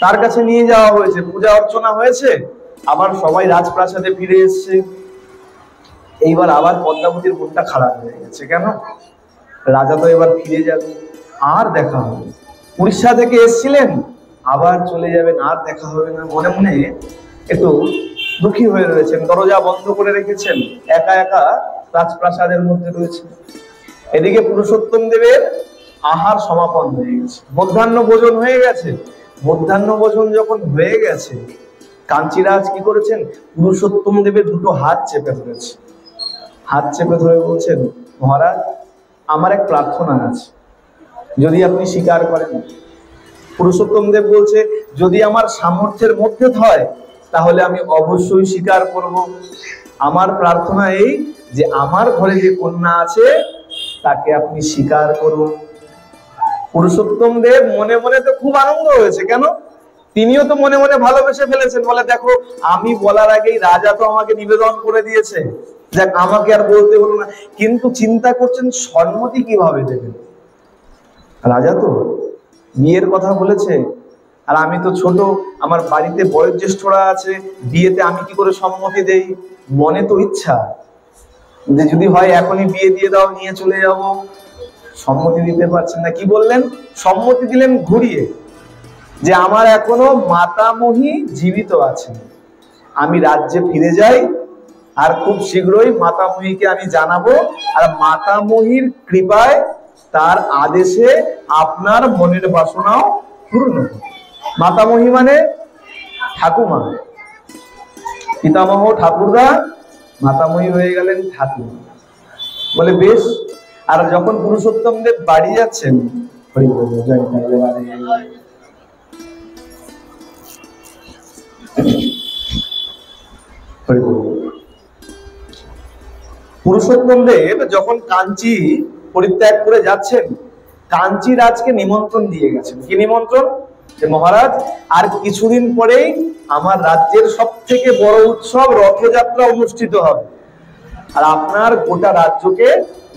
তার কাছে নিয়ে যাওয়া হয়েছে। পূজা অর্চনা হয়েছে, আবার সবাই রাজপ্রাসাদে ফিরে এসছে। এইবার আবার পদ্মাবতীর মনটা খারাপ হয়ে গেছে। কেন? রাজা তো এবার ফিরে যাবে, আর দেখা হবে। উড়িষ্যা থেকে এসছিলেন, আবার চলে যাবেন, আর দেখা হবে না। মনে মনে একটু দুঃখী হয়ে রয়েছেন, দরজা বন্ধ করে রেখেছেন, একা একা রাজপ্রাসাদের মধ্যে রয়েছে। এদিকে পুরুষোত্তম দেবের আহার সমাপন হয়ে গেছে, মধ্যাহ্ন ভোজন হয়ে গেছে। মধ্যাহ্ন ভোজন যখন হয়ে গেছে, কাঞ্চিরাজ কি করেছেন, পুরুষোত্তম দেবের দুটো হাত চেপে ধরেছে। হাত চেপে ধরে বলছেন, মহারাজ, আমার এক প্রার্থনা আছে, যদি আপনি স্বীকার করেন। পুরুষোত্তম দেব বলছে, যদি আমার সামর্থ্যের মধ্যে হয় তাহলে আমি অবশ্যই স্বীকার করব। আমার প্রার্থনা এই যে আমার ঘরে যে কন্যা আছে তাকে আপনি স্বীকার করুন। পুরুষোত্তম দেব মনে মনে তো খুব আনন্দ হয়েছে। কেন? তিনিও তো মনে মনে ভালোবেসে ফেলেছেন। বলে, দেখো, আমি বলার আগেই রাজা তো আমাকে নিবেদন করে দিয়েছে, যাক, আমাকে আর বলতে হলো না। কিন্তু চিন্তা করছেন সম্মতি কিভাবে দেবেন। রাজা তো বিয়ের কথা বলেছে, আর আমি তো ছোট, আমার বাড়িতে বয়োজ্যেষ্ঠরা আছে, বিয়েতে আমি কি করে সম্মতি দেই? মনে তো ইচ্ছা যে যদি হয় এখনই বিয়ে দিয়ে দাও, নিয়ে চলে যাব। সম্মতি দিতে পারছেন না। কি বললেন? সম্মতি দিলেন ঘুরিয়ে, যে আমার এখনো মাতামহী জীবিত আছে, আমি রাজ্যে ফিরে যাই, আর খুব শীঘ্রই মাতামহীকে আমি জানাবো, আর মাতামহীর কৃপায়, তার আদেশে আপনার মনের বাসনাও পূর্ণ। মাতামহী মানে ঠাকুমা, পিতামহ ঠাকুরদা, মাতামহী হয়ে গেলেন ঠাকুর। বলে বেশ। আর যখন পুরুষোত্তম দেব বাড়ি যাচ্ছেন, পুরুষোত্তম দেব যখন কাঞ্চি পরিত্যাগ করে যাচ্ছেন, কাঞ্চি রাজকে নিমন্ত্রণ দিয়ে গেছেন। কি নিমন্ত্রণ? যে মহারাজ, আর কিছুদিন পরেই আমার রাজ্যের সব থেকে বড় উৎসব রথযাত্রা অনুষ্ঠিত হবে, আর আপনার গোটা রাজ্যকে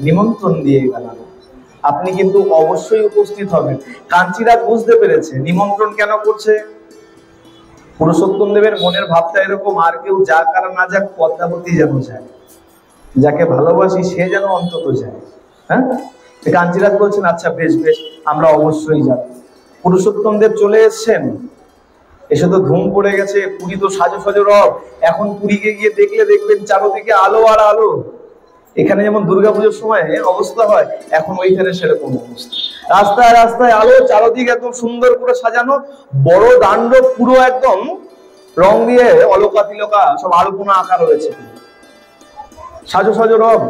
নিমন্ত্রণ দিয়ে গেলাম, আপনি কিন্তু অবশ্যই উপস্থিত হবেন। কাঞ্চিরাজ বুঝতে পেরেছে নিমন্ত্রণ কেন করছে। পুরুষোত্তম দেবের মনের ভাবটা এরকম, আর কেউ যাক আর না যাক, পদ্মাবতী যেন যায়, যাকে ভালোবাসি সে যেন অন্তত যায়। হ্যাঁ, কাঞ্চিরাজ বলছেন, আচ্ছা বেশ বেশ, আমরা অবশ্যই যাব। পুরুষোত্তম দেব চলে এসছেন, এসে তো ধুম পড়ে গেছে, পুরী তো সাজো সাজো রব। এখন পুরীকে গিয়ে দেখলে দেখবেন চারদিকে আলো আর আলো। এখানে যেমন দুর্গাপুজোর সময় অবস্থা হয়, এখন ওইখানে সেরকম অবস্থা। রাস্তায় রাস্তায় আলো, চারদিকে একদম সুন্দর করে সাজানো, বড় দাণ্ড পুরো একদম রং দিয়ে অলকা তিলকা সব আলপনা আঁকা রয়েছে। সাজো সাজো রব,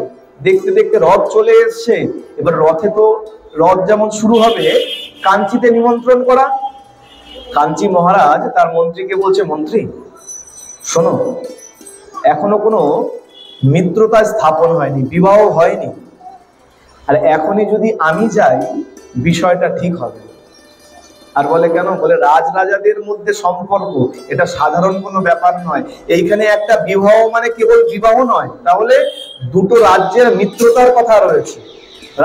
দেখতে দেখতে রথ চলে এসছে। এবার রথে তো রথ যেমন শুরু হবে, কাঞ্চিতে নিমন্ত্রণ করা। কাঞ্চি মহারাজ তার মন্ত্রীকে বলছে, মন্ত্রী শোনো, এখনো কোনো মিত্রতা স্থাপন হয়নি, বিবাহ হয়নি, আর এখনই যদি আমি যাই বিষয়টা ঠিক হবে। আর বলে কেন? বলে রাজরাজাদের মধ্যে সম্পর্ক এটা সাধারণ কোনো ব্যাপার নয়। এইখানে একটা বিবাহ মানে কেবল বিবাহ নয়, তাহলে দুটো রাজ্যের মিত্রতার কথা রয়েছে,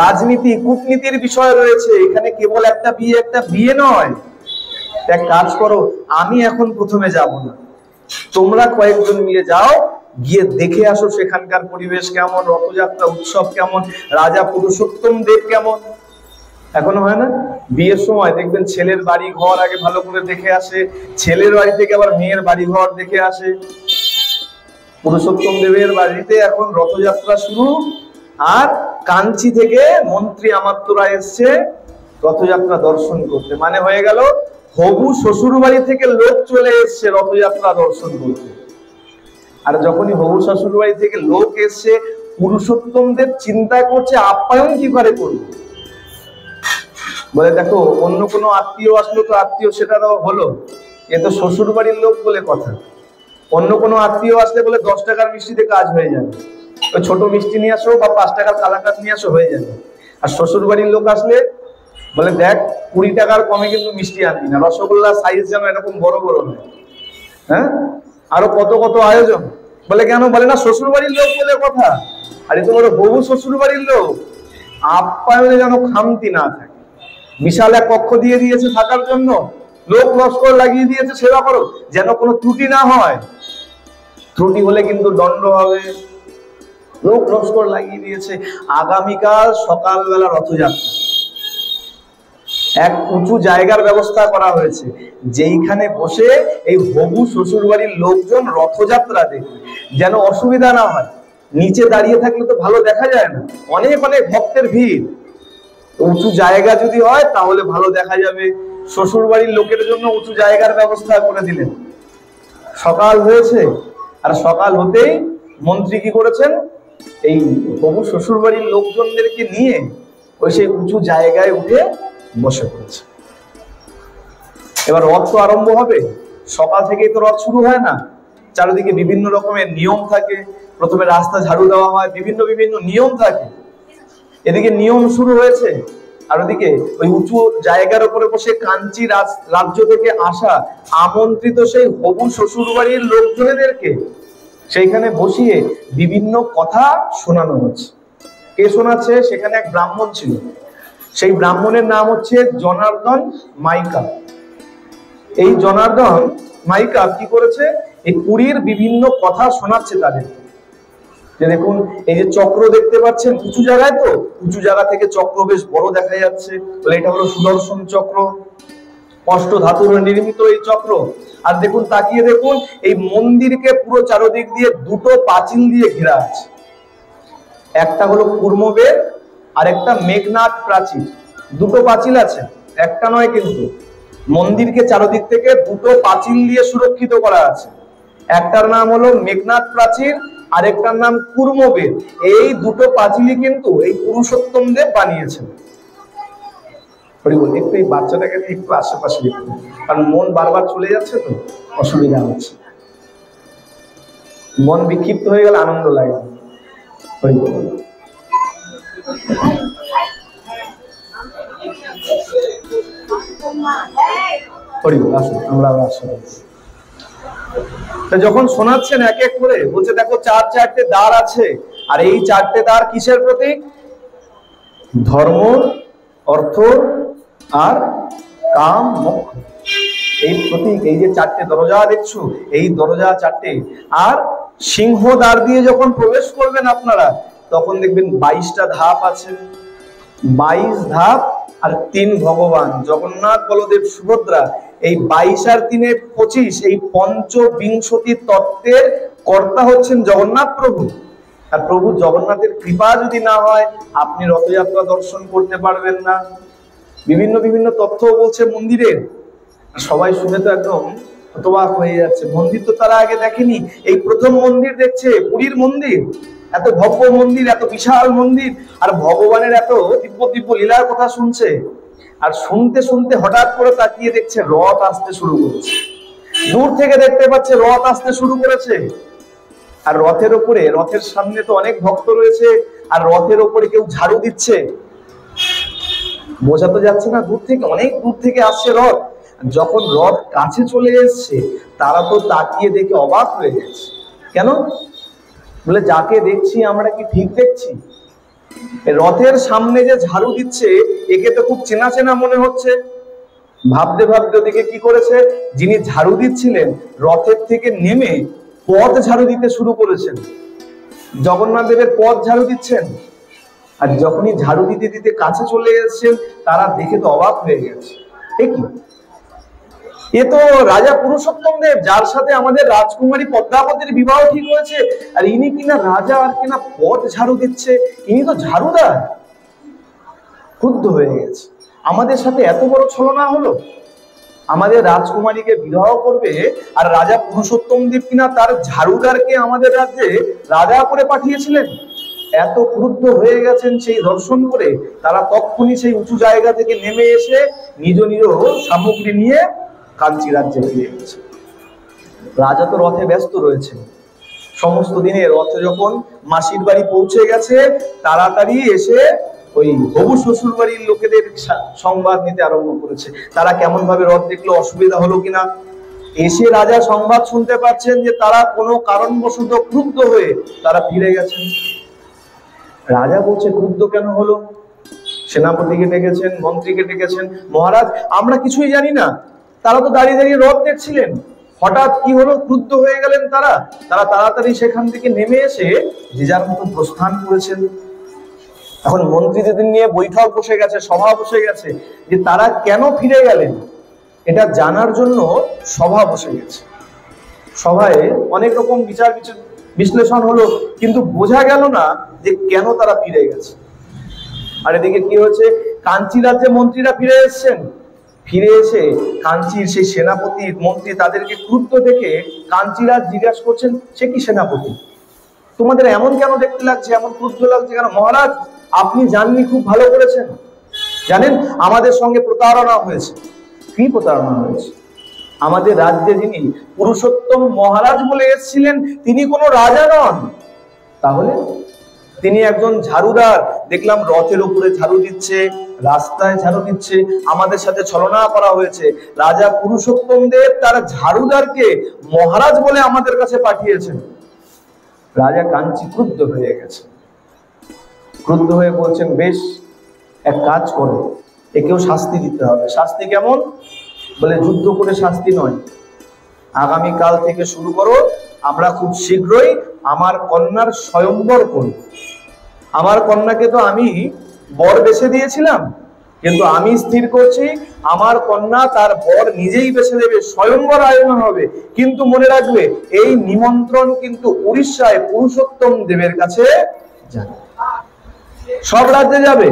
রাজনীতি কূটনীতির বিষয় রয়েছে। এখানে কেবল একটা বিয়ে নয়। এক কাজ করো, আমি এখন প্রথমে যাব না, তোমরা কয়েকজন মিলে যাও, গিয়ে দেখে আসো সেখানকার পরিবেশ কেমন, রথযাত্রা উৎসব কেমন, রাজা পুরুষোত্তম দেব কেমন। এখনো হয় না? বিয়ের সময় দেখবেন ছেলের বাড়ি ঘর আগে ভালো করে দেখে আসে, ছেলের বাড়ি থেকে আবার মেয়ের বাড়ি ঘর দেখে আসে। পুরুষোত্তম দেবের বাড়িতে এখন রথযাত্রা শুরু, আর কাঞ্চি থেকে মন্ত্রী আমাত্তরা এসছে রথযাত্রা দর্শন করতে। মানে হয়ে গেল হবু শ্বশুর বাড়ি থেকে লোক চলে এসছে রথযাত্রা দর্শন করতে। আর যখনই হবু শ্বশুর বাড়ি থেকে লোক এসছে, পুরুষোত্তম দেব চিন্তা করছে আপ্যায়ন কি করে করবে। বলে দেখো, অন্য কোনো আত্মীয় আসলো তো আত্মীয় সেটা হলো, এ তো শ্বশুর বাড়ির লোক বলে কথা। অন্য কোনো আত্মীয় আসলে বলে 10 টাকার মিষ্টিতে কাজ হয়ে যাবে, ওই ছোট মিষ্টি নিয়ে আসো বা 5 টাকার কালাকাত নিয়ে আসো, হয়ে যাবে। আর শ্বশুর বাড়ির লোক আসলে বলে দেখ 20 টাকার কমে কিন্তু মিষ্টি আনবি না, রসগোল্লার সাইজ যেন এরকম বড় বড় হয়, হ্যাঁ, আরো কত কত আয়োজন। বলে কেন? বলে না শ্বশুর বাড়ির লোক বলে কথা। আর এ তো বড় বহু শ্বশুর বাড়ির লোক, আপ্যায়নে যেন খামতি না থাকে। বিশাল এক কক্ষ দিয়ে দিয়েছে থাকার জন্য, লোক লস্কর লাগিয়ে দিয়েছে সেবা করো, যেন কোনো ত্রুটি না হয়। ত্রুটি হলে কিন্তু দণ্ড হবে। লোক লস্কর লাগিয়ে দিয়েছে। আগামীকাল সকালবেলা রথযাত্রা, এক উঁচু জায়গার ব্যবস্থা করা হয়েছে, যেইখানে বসে এই হবু শ্বশুর বাড়ির লোকজন রথযাত্রা দেখবে, যেন অসুবিধা না হয়। নিচে দাঁড়িয়ে থাকলে তো ভালো দেখা যায় না, অনেক অনেক ভক্তের ভিড়। উঁচু জায়গা যদি হয় তাহলে ভালো দেখা যাবে। শ্বশুর বাড়ির লোকের জন্য উঁচু জায়গার ব্যবস্থা করে দিলেন। সকাল হয়েছে, আর সকাল হতেই মন্ত্রী কি করেছেন? এই হবু শ্বশুর বাড়ির লোকজনদেরকে নিয়ে ওই সেই উঁচু জায়গায় উঠে বসে পড়েছে। এবার রথ তো আরম্ভ হবে, সকাল থেকেই তো রথ শুরু হয় না, চারিদিকে বিভিন্ন রকমের নিয়ম থাকে। প্রথমে রাস্তা ঝাড়ু দেওয়া হয়, বিভিন্ন বিভিন্ন নিয়ম থাকে। এদিকে নিয়ম শুরু হয়েছে, আর ওদিকে ওই উঁচু জায়গার উপরে বসে কাঞ্চি রাজ্য থেকে আসা আমন্ত্রিত সেই হবু শ্বশুর বাড়ির লোকজনেদেরকে সেইখানে বসিয়ে বিভিন্ন কথা শোনানো হচ্ছে। কে শোনাচ্ছে? সেখানে এক ব্রাহ্মণ ছিল, সেই ব্রাহ্মণের নাম হচ্ছে জনার্দন মাইকা। এই জনার্দন মাইকা কি করেছে? এই পুরীর বিভিন্ন কথা শোনাচ্ছে তাদের। যে দেখুন, এই যে চক্র দেখতে পাচ্ছেন উঁচু জায়গায়, তো উঁচু জায়গা থেকে চক্র বেশ বড় দেখা যাচ্ছে, বলে এটা হলো সুদর্শন চক্র, অষ্ট ধাতুর নির্মিত এই চক্র। আর দেখুন, তাকিয়ে দেখুন, এই মন্দিরকে পুরো চারদিক দিয়ে দুটো পাঁচিল দিয়ে ঘেরা আছে। একটা হলো কুর্মবেদ আর একটা মেঘনাদ প্রাচীর, দুটো পাঁচিল আছে, একটা নয় কিন্তু। মন্দিরকে চারদিক থেকে দুটো পাঁচিল দিয়ে সুরক্ষিত করা আছে। একটার নাম হলো মেঘনাদ প্রাচীর, আরেকটার নাম কুর্মবেদ। এই দুটো পাঁচিলই কিন্তু এই পুরুষোত্তম দেব বানিয়েছেন। একটু এই বাচ্চাটাকে একটু আশেপাশে দেখুন, কারণ মন বারবার চলে যাচ্ছে, তো অসুবিধা হচ্ছে। মন বিক্ষিপ্ত হয়ে গেলে আনন্দ লাগে। আমরা যখন শোনাচ্ছেন এক এক করে, বলছে দেখো 4 দ্বার আছে, আর এই 4টে দ্বার কিসের প্রতীক? ধর্ম, অর্থ আর কাম, মোক্ষ, এই প্রতীক। এই যে 4টে দরজা দেখছো, এই দরজা 4টে। আর সিংহ দ্বার দিয়ে যখন প্রবেশ করবেন আপনারা, তখন দেখবেন 22টা ধাপ আছে, 22 ধাপ। আর 3 ভগবান জগন্নাথ, বলদেব, সুভদ্রা। এই 22 আর 3 25, এই পঞ্চবিংশতি তত্ত্বের কর্তা হচ্ছেন জগন্নাথ প্রভু। আর প্রভু জগন্নাথের কৃপা যদি না হয়, আপনি রথযাত্রা দর্শন করতে পারবেন না। বিভিন্ন বিভিন্ন তথ্য বলছে মন্দিরের, সবাই শুনে তো একদম হতবাক হয়ে যাচ্ছে। মন্দির তো তারা আগে দেখেনি, এই প্রথম মন্দির দেখছে, পুরীর মন্দির। এত ভব্য মন্দির, এত বিশাল মন্দির, আর ভগবানের এত দিব্য দিব্য লীলার কথা শুনছে। আর শুনতে শুনতে হঠাৎ করে তাকিয়ে দেখছে রথ আসতে শুরু করেছে। দূর থেকে দেখতে পাচ্ছে রথ আসতে শুরু করেছে। আর রথের উপরে, রথের সামনে তো অনেক ভক্ত রয়েছে, আর রথের উপরে কেউ ঝাড়ু দিচ্ছে। বোঝা তো যাচ্ছে না, দূর থেকে, অনেক দূর থেকে আসছে রথ। যখন রথ কাছে চলে এসছে তারা তো তাকিয়ে দেখে অবাক হয়ে গেছে। কেন? বলে যাকে দেখছি আমরা কি ঠিক দেখছি? রথের সামনে যে ঝাড়ু দিচ্ছে একে তো খুব চেনা চেনা মনে হচ্ছে। ভাবতে ভাবতে ওদিকে কি করেছে, যিনি ঝাড়ু দিচ্ছিলেন রথের থেকে নেমে পথ ঝাড়ু দিতে শুরু করেছেন। জগন্নাথ দেবের পথ ঝাড়ু দিচ্ছেন। আর যখনই ঝাড়ু দিতে দিতে কাছে চলে এসেছেন তারা দেখে তো অবাক হয়ে গেছে। এ তো রাজা পুরুষোত্তম দেব, যার সাথে আমাদের রাজকুমারী পদ্মাবতীর বিবাহ ঠিক হয়েছে, আর ইনি কিনা রাজা, আর কিনা পথ ঝাড়ু দিচ্ছে, ইনি তো ঝাড়ুদার। ক্রুদ্ধ হয়ে গেছে, আমাদের সাথে এত বড় ছলনা হলো। আমাদের রাজকুমারীকে বিবাহ করবে আর রাজা পুরুষোত্তম দেব কিনা তার ঝাড়ুদারকে আমাদের রাজ্যে রাজা করে পাঠিয়েছিলেন। এত ক্রুদ্ধ হয়ে গেছেন সেই দর্শন করে, তারা তখনই সেই উঁচু জায়গা থেকে নেমে এসে নিজ নিজ সামগ্রী নিয়ে কাঞ্চি রাজ্যে ফিরে গেছে। রাজা তো রথে ব্যস্ত রয়েছে সমস্ত দিনে। রথ যখন মাসির বাড়ি পৌঁছে গেছে তাড়াতাড়ি এসে ওই হবু শ্বশুর বাড়ির লোকেদের সংবাদ নিতে আরম্ভ করেছে। তারা কেমন ভাবে রথ দেখলো, অসুবিধা হলো কিনা। এসে রাজা সংবাদ শুনতে পাচ্ছেন যে তারা কোনো কারণবশত ক্রুদ্ধ হয়ে তারা ফিরে গেছেন। রাজা বলছে ক্রুদ্ধ কেন হলো? সেনাপতিকে ডেকেছেন, মন্ত্রীকে ডেকেছেন। মহারাজ, আমরা কিছুই জানি না, তারা তো দাঁড়িয়ে দাঁড়িয়ে রথ দেখছিলেন, হঠাৎ কি হলো, ক্রুদ্ধ হয়ে গেলেন তারা। তারা তাড়াতাড়ি সেখান থেকে নেমে এসে যে যার মতো প্রস্থান করেছেন। এখন মন্ত্রীদের নিয়ে বৈঠক বসে গেছে, সভা বসে গেছে, যে তারা কেন ফিরে গেলেন এটা জানার জন্য সভা বসে গেছে। সভায় অনেক রকম বিচার বিশ্লেষণ হলো, কিন্তু বোঝা গেল না যে কেন তারা ফিরে গেছে। আর এদিকে কি হয়েছে, কাঞ্চি রাজ্যে মন্ত্রীরা ফিরে এসেছেন। ফিরে এসে কাঞ্চির সেই সেনাপতি মন্ত্রী তাদেরকে ক্রুদ্ধ দেখে কাঞ্চিরাজ জিজ্ঞাসা করছেন, সে কি সেনাপতি, তোমাদের এমন কেন দেখতে লাগছে, এমন ক্রুদ্ধ লাগছে কেন? মহারাজ, আপনি জাননি, খুব ভালো করেছেন। জানেন আমাদের সঙ্গে প্রতারণা হয়েছে। কি প্রতারণা হয়েছে? আমাদের রাজ্যে যিনি পুরুষোত্তম মহারাজ বলে এসেছিলেন তিনি কোনো রাজা নন। তাহলে তিনি একজন ঝাড়ুদার। দেখলাম রথের উপরে ঝাড়ু দিচ্ছে, রাস্তায় ঝাড়ু দিচ্ছে, আমাদের সাথে ছলনা করা হয়েছে। রাজা পুরুষোত্তম দেব তার ঝাড়ুদারকে মহারাজ বলে আমাদের কাছে পাঠিয়েছেন। রাজা কাঞ্চি ক্রুদ্ধ হয়ে গেছে। ক্রুদ্ধ হয়ে বলছেন, বেশ, এক কাজ করো, একেও শাস্তি দিতে হবে। শাস্তি কেমন? বলে যুদ্ধ করে শাস্তি নয়, আগামীকাল থেকে শুরু করো, আমরা খুব শীঘ্রই আমার কন্যার স্বয়ংবর করব। আমার কন্যাকে তো আমি বর বেছে দিয়েছিলাম, কিন্তু আমি স্থির করছি আমার কন্যা তার বর নিজেই বেছে দেবে, স্বয়ংবর আয়োজন হবে। কিন্তু মনে রাখবে, এই নিমন্ত্রণ কিন্তু উড়িষ্যায় পুরুষোত্তম দেবের কাছে যাবে। সব রাজ্যে যাবে,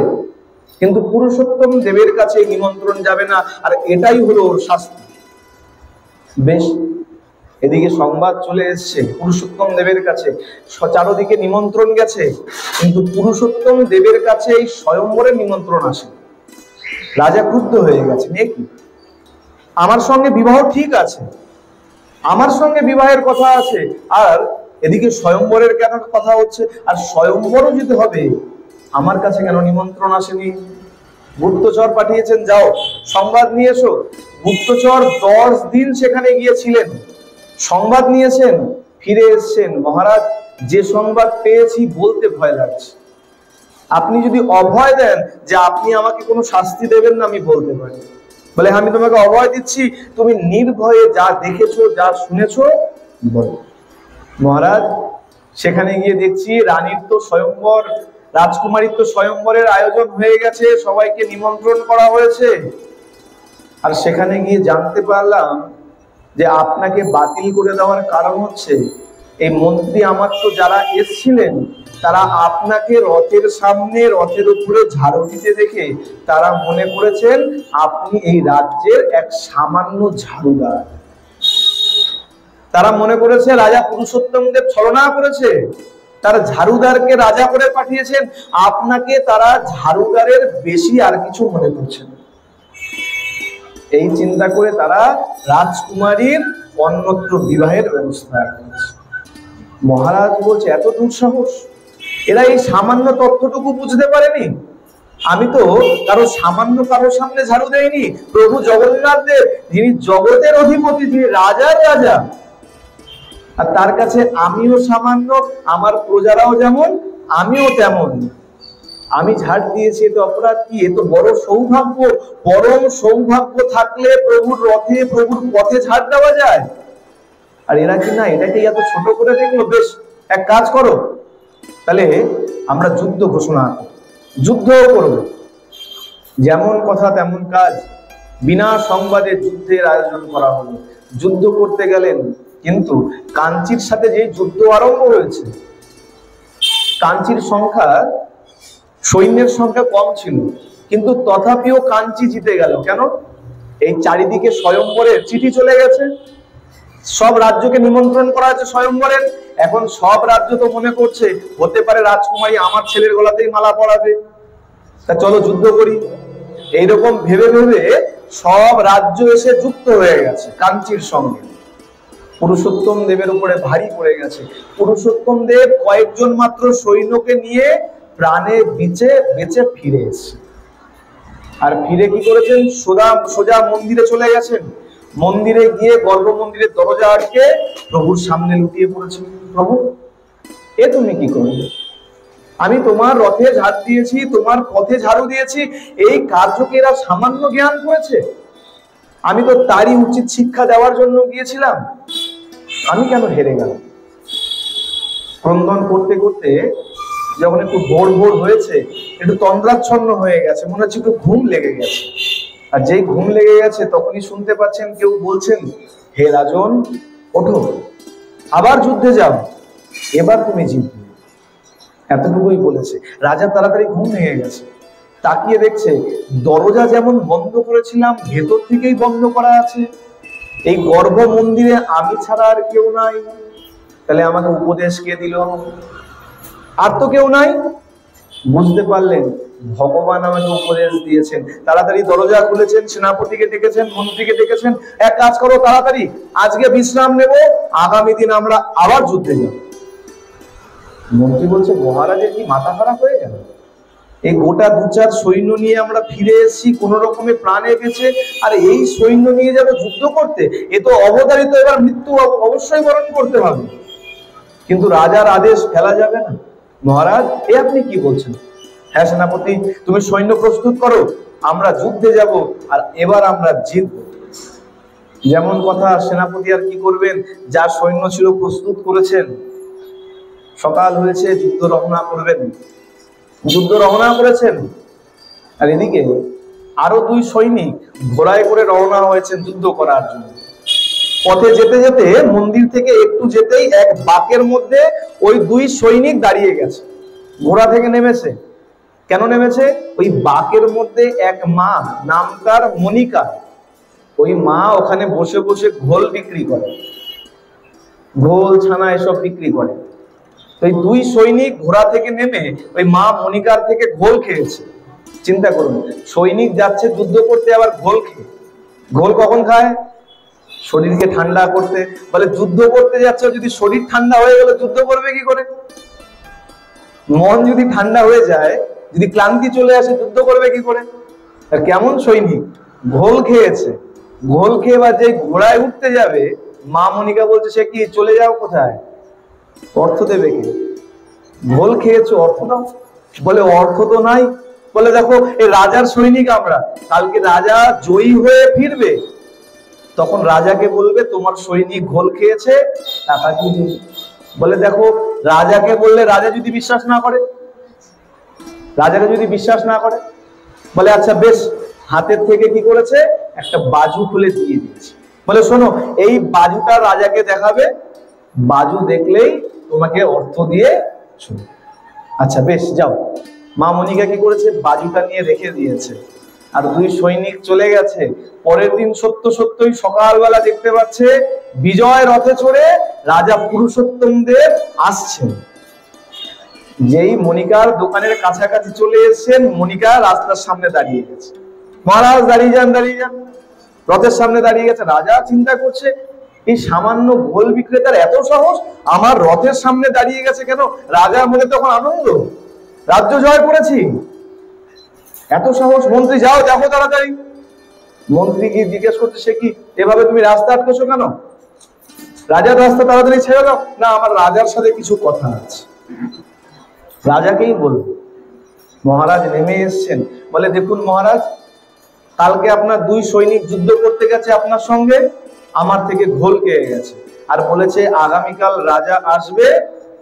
কিন্তু পুরুষোত্তম দেবের কাছে নিমন্ত্রণ যাবে না। আর এটাই হলো ওর শাস্তি। বেশ, এদিকে সংবাদ চলে এসছে পুরুষোত্তম দেবের কাছে, চারদিকে নিমন্ত্রণ গেছে, কিন্তু পুরুষোত্তম দেবের কাছে এই স্বয়ংবরের নিমন্ত্রণ আসে। রাজা ক্রুদ্ধ হয়ে গেছে, এ কি, আমার সঙ্গে বিবাহ ঠিক আছে, আমার সঙ্গে বিবাহের কথা আছে, আর এদিকে স্বয়ংবরের কেন কথা হচ্ছে? আর স্বয়ংবরও যদি হবে আমার কাছে কেন নিমন্ত্রণ আসেনি? গুপ্তচর পাঠিয়েছেন, যাও সংবাদ নিয়ে এসো। গুপ্তচর 10 দিন সেখানে গিয়েছিলেন, সংবাদ নিয়েছেন, ফিরে এসেছেন। মহারাজ, যে সংবাদ পেয়েছি বলতে ভয় লাগছে। আপনি যদি অভয় দেন যে আপনি আমাকে কোনো শাস্তি দেবেন না, আমি বলতে পারি। বলে, আমি তোমাকে অভয় দিচ্ছি, তুমি নির্ভয়ে যা দেখেছো, যা শুনেছো বলো। মহারাজ, সেখানে গিয়ে দেখছি রানীর তো স্বয়ংবর, রাজকুমারীর তো স্বয়ংবরের আয়োজন হয়ে গেছে, সবাইকে নিমন্ত্রণ করা হয়েছে। আর সেখানে গিয়ে জানতে পারলাম যে আপনাকে বাতিল করে দেওয়ার কারণ হচ্ছে এই মন্ত্রী আমার তো যারা এসছিলেন তারা আপনাকে রথের সামনে, রথের উপরে ঝাড়ু দিতে দেখে তারা মনে করেছেন আপনি এই রাজ্যের এক সামান্য ঝাড়ুদার। তারা মনে করেছে রাজা পুরুষোত্তম দেব ছলনা করেছে, তারা ঝাড়ুদারকে রাজা করে পাঠিয়েছেন, আপনাকে তারা ঝাড়ুদারের বেশি আর কিছু মনে করছেন। এই চিন্তা করে তারা রাজকুমারীর অন্যত্র বিবাহের ব্যবস্থা করেছে। মহারাজ বলছে, এত দুঃসাহস, এরা এই সামান্য তথ্যটুকু বুঝতে পারেনি। আমি তো কারোর সামনে ঝাড়ু দেয়নি। প্রভু জগন্নাথ দেব, যিনি জগতের অধিপতি, যিনি রাজার রাজা, আর তার কাছে আমিও সামান্য, আমার প্রজারাও যেমন আমিও তেমন। আমি ঝাড় দিয়েছি, এতে অপরাধ কি? এ তো বড় সৌভাগ্য। পরম সৌভাগ্য থাকলে প্রভুর রথে, প্রভুর পথে ঝাড় দেওয়া যায়। আর এরা কি না এটাকে এত ছোট করে দেখলো। বেশ, এক কাজ করো, তাহলে আমরা যুদ্ধ ঘোষণা, যুদ্ধ করব। যেমন কথা তেমন কাজ, বিনা সংবাদে যুদ্ধের আয়োজন করা হলো। যুদ্ধ করতে গেলেন, কিন্তু কাঞ্চির সাথে যে যুদ্ধ আরম্ভ হয়েছে, কাঞ্চির সংখ্যা, সৈন্যের সংখ্যা কম ছিল, কিন্তু তথাপিও কাঞ্চি জিতে গেল। কেন? এই চারিদিকে স্বয়ম্বরের চিঠি চলে গেছে, সব রাজ্যকে নিমন্ত্রণ করা আছে স্বয়ম্বরের। এখন সব রাজ্য তো মনে করছে হতে পারে রাজকুমারী আমার ছেলের গলাতেই মালা পরাবে, তা চলো যুদ্ধ করি। এইরকম ভেবে ভেবে সব রাজ্য এসে যুক্ত হয়ে গেছে কাঞ্চির সঙ্গে। পুরুষোত্তম দেবের উপরে ভারী পড়ে গেছে। পুরুষোত্তম দেব কয়েকজন মাত্র সৈন্যকে নিয়ে প্রাণে বেঁচে ফিরে এসেছে। আর ফিরে কি করেছেন? সোজা মন্দিরে চলে গেছেন। মন্দিরে গিয়ে গর্ভ মন্দিরের দরজা আটকে প্রভুর সামনে লুটিয়ে পড়েছেন। প্রভু, এ তুমি কি করলে? আমি তোমার রথে ঝাড় দিয়েছি, তোমার পথে ঝাড়ু দিয়েছি, এই কার্যকে এরা সামান্য জ্ঞান করেছে। আমি তো তারই উচিত শিক্ষা দেওয়ার জন্য গিয়েছিলাম, আমি কেন হেরে গেলাম? ক্রন্দন করতে করতে যখন একটু ভোর ভোর হয়েছে, একটু তন্দ্রাচ্ছন্ন হয়ে গেছে, মনে হচ্ছে একটু ঘুম লেগে গেছে। আর যেই ঘুম লেগে গেছে তখনই শুনতে পাচ্ছেন কেউ বলছেন, হে রাজন, ওঠো, আবার যুদ্ধে যাও, এবার তুমি জিতবে। এতটুকুই বলেছে। রাজা তাড়াতাড়ি ঘুম ভেঙে গেছে, তাকিয়ে দেখছে দরজা যেমন বন্ধ করেছিলাম ভেতর থেকেই বন্ধ করা আছে। এই গর্ভ মন্দিরে আমি ছাড়া আর কেউ নাই। তাহলে আমাকে উপদেশ কে দিল? আর তো কেউ নাই। বুঝতে পারলেন ভগবান আমাকে উপদেশ দিয়েছেন। তাড়াতাড়ি দরজা খুলেছেন, সেনাপতিকে ডেকেছেন, মন্ত্রীকে ডেকেছেন, এক কাজ করো তাড়াতাড়ি, আজকে বিশ্রাম নেব, আগামী দিন আমরা আবার যুদ্ধে যাব। মন্ত্রী বলছে, মহারাজের কি মাথা খারাপ হয়ে গেল? এই গোটা 2-4 সৈন্য নিয়ে আমরা ফিরে এসেছি কোন রকমে প্রাণে বেঁচে, আর এই সৈন্য নিয়ে যাবো যুদ্ধ করতে? এ তো অবধারিত, এবার মৃত্যু অবশ্যই বরণ করতে হবে। কিন্তু রাজার আদেশ ফেলা যাবে না। মহারাজ, এ আপনি কি বলছেন? হ্যাঁ সেনাপতি, তুমি সৈন্য প্রস্তুত করো, আমরা যুদ্ধে যাব, আর এবার আমরা জিতব। যেমন কথা, সেনাপতি আর কি করবেন, যা সৈন্য ছিল প্রস্তুত করেছেন। সকাল হয়েছে, যুদ্ধ রওনা করবেন, যুদ্ধ রওনা করেছেন। আর এদিকে আরো 2 সৈনিক ঘোড়ায় করে রওনা হয়েছেন যুদ্ধ করার জন্য। পথে যেতে যেতে মন্দির থেকে একটু যেতেই এক বাঁকের মধ্যে ওই 2 সৈনিক দাঁড়িয়ে গেছে, ঘোড়া থেকে নেমেছে। কেন নেমেছে? ওই বাঁকের মধ্যে এক মা, নাম তার মনিকা, ওই মা ওখানে বসে বসে ঘোল বিক্রি করে, ঘোল ছানা এসব বিক্রি করে। ওই 2 সৈনিক ঘোড়া থেকে নেমে ওই মা মনিকার থেকে ঘোল খেয়েছে। চিন্তা করুন, সৈনিক যাচ্ছে যুদ্ধ করতে, আবার ঘোল খেয়ে। ঘোল কখন খায়? শরীরকে ঠান্ডা করতে। বলে যুদ্ধ করতে যাচ্ছে, যদি শরীর ঠান্ডা হয়ে গেলে যুদ্ধ করবে কি করে? মন যদি ঠান্ডা হয়ে যায়, যদি ক্লান্তি চলে আসে, যুদ্ধ করবে কি করে? আর কেমন সৈনিক? ঘোল খেয়েছে। ঘোল খেয়ে বা যে ঘোড়ায় উঠতে যাবে, মা মনিকা বলছে, সে কি চলে যাও কোথায়? অর্থ দেবে কে? ঘোল খেয়েছো, অর্থ দাও। বলে অর্থ তো নাই। বলে দেখো, এই রাজার সৈনিক আমরা, কালকে রাজা জয়ী হয়ে ফিরবে, তখন রাজাকে বলবে তোমার সৈনিক ঘোল খেয়েছে, টাকা কি দেবে। বলে দেখো, রাজাকে বললে রাজা যদি বিশ্বাস না করে, রাজাকে যদি বিশ্বাস না করে, বলে আচ্ছা বেশ, হাতের থেকে কি করেছে, একটা বাজু খুলে দিয়ে দিয়েছে। বলে শোনো, এই বাজুটা রাজাকে দেখাবে, বাজু দেখলেই তোমাকে অর্থ দিয়ে শুনো। আচ্ছা বেশ, যাও। মা মনিকা কি করেছে, বাজুটা নিয়ে রেখে দিয়েছে। আর 2 সৈনিক চলে গেছে। পরের দিন সত্যই সকালবেলা দেখতে পাচ্ছে বিজয় রথে চড়ে রাজা পুরুষোত্তম দেব আসছেন। যেই মনিকার দোকানের কাছাকাছি চলে এসেছেন, মনিকা রাস্তার সামনে দাঁড়িয়ে গেছে। মহারাজ দাঁড়িয়ে যান, দাঁড়িয়ে যান। রথের সামনে দাঁড়িয়ে গেছে। রাজা চিন্তা করছে, এই সামান্য ঘোল বিক্রেতার এত সাহস, আমার রথের সামনে দাঁড়িয়ে গেছে কেন? রাজার মনে তখন আনন্দ, রাজ্য জয় করেছি। এত সাহস! মন্ত্রী, যাও, দেখো তাড়াতাড়ি। মন্ত্রী কি জিজ্ঞেস করছে, সে কি এভাবে তুমি রাস্তা আটকেছো কেন? রাজার রাস্তা তাড়াতাড়ি ছেড়ে দাও। না, আমার রাজার সাথে কিছু কথা আছে। রাজাকেই বলবো। মহারাজ নেমে এসছেন, বলে, দেখুন মহারাজ, কালকে আপনার 2 সৈনিক যুদ্ধ করতে গেছে আপনার সঙ্গে, আমার থেকে ঘোল খেয়ে গেছে, আর বলেছে আগামীকাল রাজা আসবে,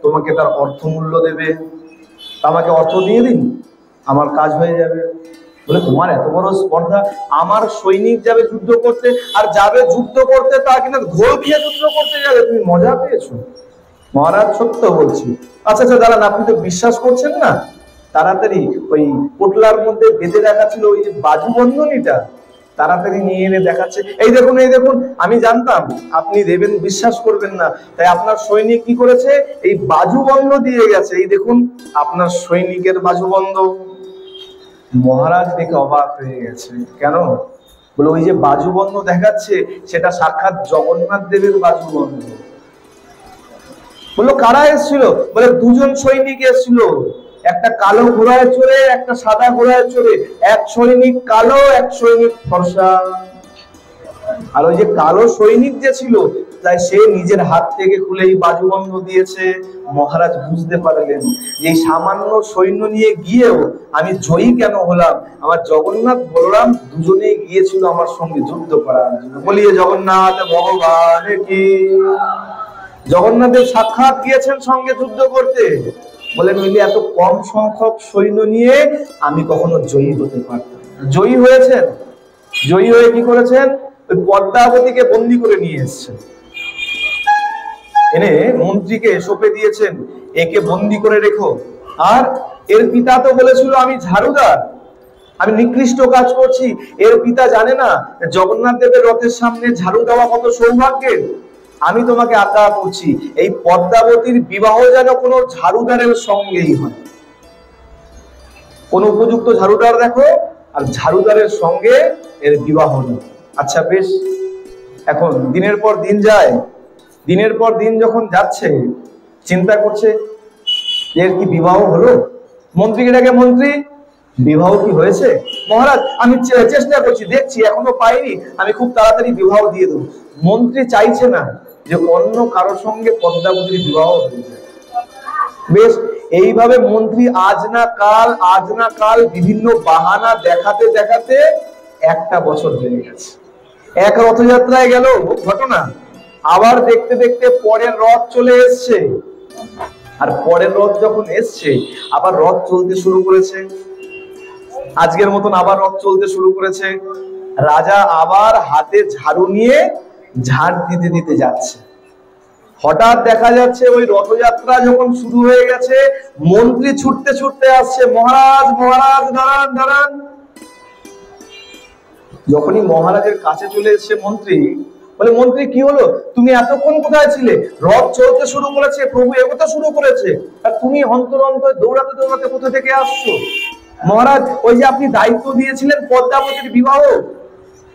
তোমাকে তার অর্থমূল্য দেবে। আমাকে অর্থ দিয়ে দিন, আমার কাজ হয়ে যাবে। বলে, তোমার এত বড় স্পর্ধা, আমার সৈনিক যাবে যুদ্ধ করতে, আর যাবে যুদ্ধ করতে তা কিনা ঘোল খেয়ে যুদ্ধ করতে যাবে, তুমি মজা পেয়েছো? মহারাজ, সত্য বলছি। আচ্ছা আচ্ছা, দাঁড়ান, আপনি তো বিশ্বাস করছেন না, তাড়াতাড়ি ওই পোটলার মধ্যে বেঁধে রাখা ছিল ওই যে বাজু বন্ধনীটা, তাড়াতাড়ি নিয়ে এনে দেখাচ্ছে, এই দেখুন, এই দেখুন। আমি জানতাম আপনি দেবেন, বিশ্বাস করবেন না, তাই আপনার সৈনিক কি করেছে, এই বাজুবন্ধ দিয়ে গেছে, এই দেখুন আপনার সৈনিকের বাজুবন্ধ। মহারাজ দেখে অবাক হয়ে গেছে। কেন? বলে, ওই যে বাজুবন্ধ দেখাচ্ছে, সেটা সাক্ষাৎ জগন্নাথ দেবের বাজুবন্ধ। বললো, কারা এসেছিল? বলে, 2 জন সৈনিক এসেছিল, একটা কালো ঘোড়ায় চড়ে, একটা সাদা ঘোড়ায় চড়ে। এক সৈনিক কালো, এক সৈনিক ফর্সা। আর ওই যে কালো সৈনিক যে ছিল, তাই সে নিজের হাত থেকে খুলেই বাজুবন্ধ দিয়েছে। মহারাজ বুঝতে পারলেন যে এই সামান্য সৈন্য নিয়ে গিয়েও আমি জয়ী কেন হলাম। আমার জগন্নাথ বলরাম দুজনেই গিয়েছিল আমার সঙ্গে যুদ্ধ করার জন্য। বলিয়ে জগন্নাথ ভগবান কি। জগন্নাথের সাক্ষাৎ গিয়েছেন সঙ্গে যুদ্ধ করতে। বলে, মিলে এত কম সংখ্যক সৈন্য নিয়ে আমি কখনো জয়ী হতে পারতাম। জয়ী হয়েছেন। জয়ী হয়ে কি করেছেন? ওই পদ্মাবতীকে বন্দী করে নিয়ে এসেছেন, এনে মন্ত্রীকে সঁপে দিয়েছেন, একে বন্দী করে রেখো। আর এর পিতা তো বলেছিল আমি ঝাড়ুদার, আমি নিকৃষ্ট কাজ করছি। এর পিতা জানে না জগন্নাথ দেবের রথের সামনে ঝাড়ু দেওয়া কত সৌভাগ্যের। আমি তোমাকে আজ্ঞা করছি, এই পদ্মাবতীর বিবাহ যেন কোনো ঝাড়ুদারের সঙ্গেই হয়। কোন উপযুক্ত ঝাড়ুদার দেখো, আর ঝাড়ুদারের সঙ্গে এর বিবাহ নেই। আচ্ছা বেশ। এখন দিনের পর দিন যায়, দিনের পর দিন যখন যাচ্ছে, চিন্তা করছে এর কি বিবাহ হলো? মন্ত্রীকে ডাকে, মন্ত্রী, বিবাহ কি হয়েছে? মহারাজ, আমি চেষ্টা করছি, দেখছি, এখনো পাইনি, আমি খুব তাড়াতাড়ি বিবাহ দিয়ে দেবো। মন্ত্রী চাইছে না যে অন্য কারোর সঙ্গে পদ্মাবতীর বিবাহ হয়েছে। বেশ, এইভাবে মন্ত্রী আজ না কাল বিভিন্ন বাহানা দেখাতে দেখাতে 1টা বছর হয়ে গেছে। এক রথযাত্রায় গেল ঘটনা, আবার দেখতে দেখতে পরের রথ চলে এসছে। আর পরের রথ যখন এসছে, আবার রথ চলতে শুরু করেছে। আজকের মতন আবার রথ চলতে শুরু করেছে। রাজা আবার হাতে ঝাড়ু নিয়ে ঝাড় দিতে দিতে যাচ্ছে। হঠাৎ দেখা যাচ্ছে ওই রথযাত্রা যখন শুরু হয়ে গেছে, মন্ত্রী ছুটতে ছুটতে আসছে, মহারাজ, মহারাজ, দাঁড়ান, দাঁড়ান। যখনই মহারাজের কাছে চলে এসছে মন্ত্রী, বলে, মন্ত্রী কি হলো? তুমি এতক্ষণ কোথায় ছিলে? রথ চলতে শুরু করেছে, প্রভু এগোতে শুরু করেছে, আর তুমি অন্তর দৌড়াতে দৌড়াতে কোথা থেকে আসছো? মহারাজ, ওই যে আপনি দায়িত্ব দিয়েছিলেন পদ্মাবতীর বিবাহ।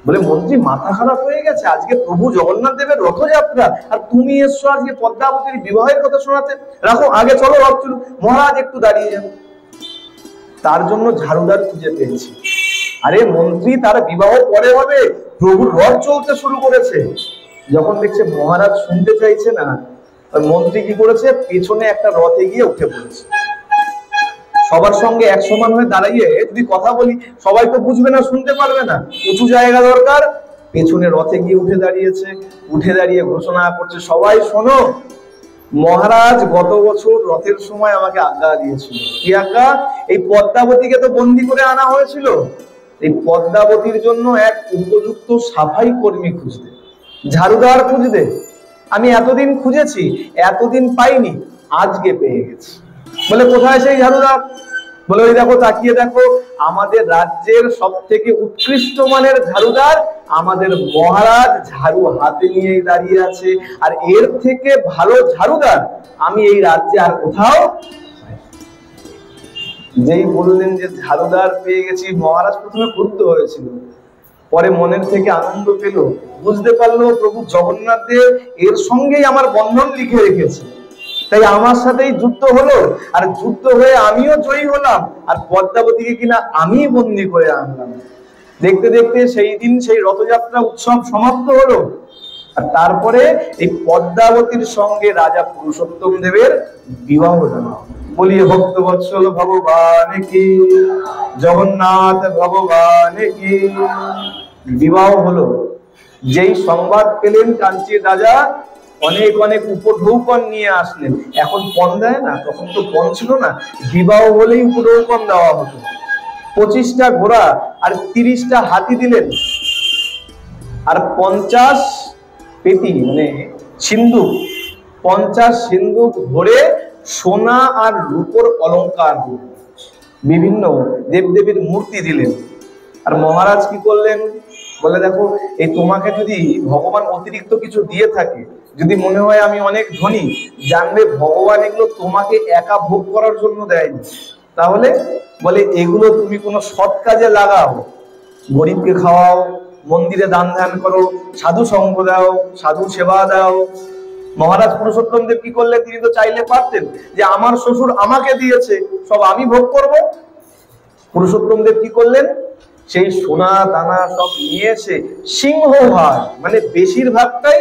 বলে, মন্ত্রী মাথা খারাপ হয়ে গেছে, আজকে প্রভু জগন্নাথ দেবের রথযাত্রা, আর তুমি এসছো আজকে পদ্মাবতীর বিবাহের কথা শোনাতে। রাখো, আগে চলো, রথ চলুক। মহারাজ একটু দাঁড়িয়ে যান, তার জন্য ঝাড়ুদার খুঁজে পেয়েছি। আরে মন্ত্রী, তার বিবাহ পরে হবে, প্রভুর রথ চলতে শুরু করেছে। যখন দেখছে মহারাজ শুনতে চাইছে না, মন্ত্রী কি করেছে, পেছনে একটা রথে গিয়ে উঠে পড়েছে। সবার সঙ্গে এক সমান হয়ে দাঁড়িয়ে যদি কথা বলি, সবাই তো বুঝবে না, শুনতে পারবে না, উঁচু জায়গা দরকার। পেছনে রথে গিয়ে উঠে দাঁড়িয়েছে, উঠে দাঁড়িয়ে ঘোষণা করছে, সবাই শোনো, মহারাজ গত বছর রথের সময় আমাকে আজ্ঞা দিয়েছিল। কি আজ্ঞা? এই পদ্মাবতীকে তো বন্দী করে আনা হয়েছিল, এই পদ্মাবতীর জন্য এক উপযুক্ত সাফাই কর্মী খুঁজতে, ঝাড়ুদার খুঁজতে। আমি এতদিন খুঁজেছি, এতদিন পাইনি, আজকে পেয়ে গেছি। বলে, কোথায় সেই ঝাড়ুদার? বলে, ওই দেখো, তাকিয়ে দেখো, আমাদের রাজ্যের সব থেকে উৎকৃষ্ট মানের ঝাড়ুদার আমাদের মহারাজ ঝাড়ু হাতে নিয়ে দাঁড়িয়ে আছে। আর এর থেকে ভালো ঝাড়ুদার আমি এই রাজ্যে আর কোথাও। যেই বললেন যে ঝাড়ুদার পেয়ে গেছি, মহারাজ প্রথমে ক্রুদ্ধ হয়েছিল, পরে মনের থেকে আনন্দ পেল, বুঝতে পারলো প্রভু জগন্নাথ দেব এর সঙ্গেই আমার বন্ধন লিখে রেখেছে। তাই আমার সাথেই যুদ্ধ হলো, আর যুদ্ধ হয়ে আমিও জয়ী হলাম, আর পদ্মাবতীকে কিনা আমি বন্দি করে আনলাম। দেখতে দেখতে সেই দিন সেই রথযাত্রা উৎসব সমাপ্ত হলো। আর তারপরে এই পদ্মাবতীর সঙ্গে রাজা পুরুষোত্তম দেবের বিবাহ হলো। বলিয়ে ভক্তবৎসল ভগবান কি, জগন্নাথ ভগবান কি। বিবাহ হলো। যেই সংবাদ পেলেন কাঞ্চীর রাজা অনেক অনেক উপঢৌকন নিয়ে আসলেন। এখন পণ দেয় না, তখন তো পণ ছিল না, বিবাহ হলেই উপঢৌকন দেওয়া হতো। 25টা ঘোড়া আর 30টা হাতি দিলেন, আর 50 পেটি মানে সিন্ধুক, 50 সিন্ধুক ভরে সোনা আর রূপোর অলংকার দিলেন, বিভিন্ন দেবদেবীর মূর্তি দিলেন। আর মহারাজ কি করলেন, বলে দেখো এই তোমাকে যদি ভগবান অতিরিক্ত কিছু দিয়ে থাকে, যদি মনে হয় আমি অনেক ধনী, জানবে ভগবান এগুলো তোমাকে একা ভোগ করার জন্য দেয়নি। তাহলে বলে এগুলো তুমি কোনো সৎ কাজে লাগাও, গরিবকে খাওয়াও, মন্দিরে দান ধ্যান করো, সাধু সঙ্গ দাও, সাধু সেবা দাও। মহারাজ পুরুষোত্তম দেব কি করলেন, তিনি তো চাইলে পারতেন যে আমার শ্বশুর আমাকে দিয়েছে, সব আমি ভোগ করব। পুরুষোত্তম দেব কি করলেন, সেই সোনা দানা সব নিয়ে এসে সিংহভাগ মানে বেশিরভাগটাই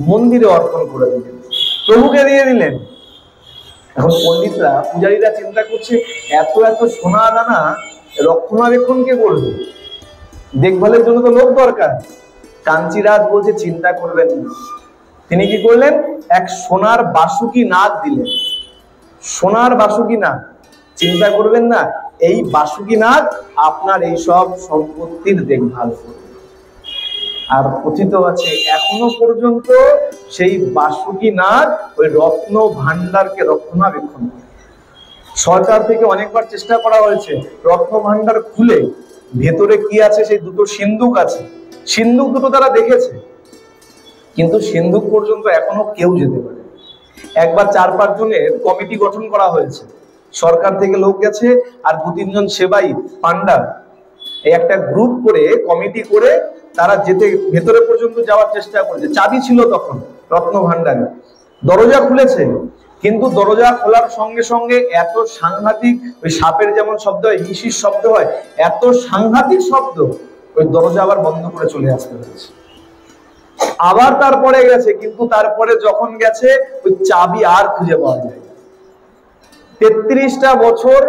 মন্দিরে অর্পণ করে দিলেন, প্রভুকে দিয়ে দিলেন। এখন পণ্ডিতরা পূজারীরা চিন্তা করছে এত এত সোনা দানা রক্ষণাবেক্ষণ কে করবে, দেখভালের জন্য তো লোক দরকার। কাঞ্চীরাজ বলছে চিন্তা করবেন না। তিনি কি করলেন, এক সোনার বাসুকি নাগ দিলেন। সোনার বাসুকি নাগ, চিন্তা করবেন না, এই বাসুকি নাগ আপনার এই সব সম্পত্তির দেখভাল করবে। আর কথিত আছে এখনো পর্যন্ত সেই বাসুকি নাগ ওই রত্ন ভান্ডারকে রক্ষণাবেক্ষণ করে। সরকার থেকে অনেকবার চেষ্টা করা হয়েছে রত্ন ভান্ডার খুলে ভেতরে কি আছে সেই দুটো সিন্ধুক আছে, সিন্ধুক দুটো তারা দেখেছে, কিন্তু সিন্ধুক পর্যন্ত এখনো কেউ যেতে পারে। একবার 4-5 জনের কমিটি গঠন করা হয়েছে, সরকার থেকে লোক গেছে আর 2-3 জন সেবাই পান্ডা এই একটা গ্রুপ করে কমিটি করে তারা যেতে ভেতরে পর্যন্ত যাওয়ার চেষ্টা করেছে। চাবি ছিল তখন রত্ন ভান্ডারে, দরজা খুলেছে, কিন্তু দরজা খোলার সঙ্গে সঙ্গে এত সাংঘাতিক, ওই সাপের যেমন শব্দ হয় হিসির শব্দ হয়, এত সাংঘাতিক শব্দ, ওই দরজা আবার বন্ধ করে চলে আসতে হয়েছে। আবার তারপরে গেছে, কিন্তু তারপরে যখন গেছে ওই চাবি আর খুঁজে পাওয়া যায়। 33টা বছর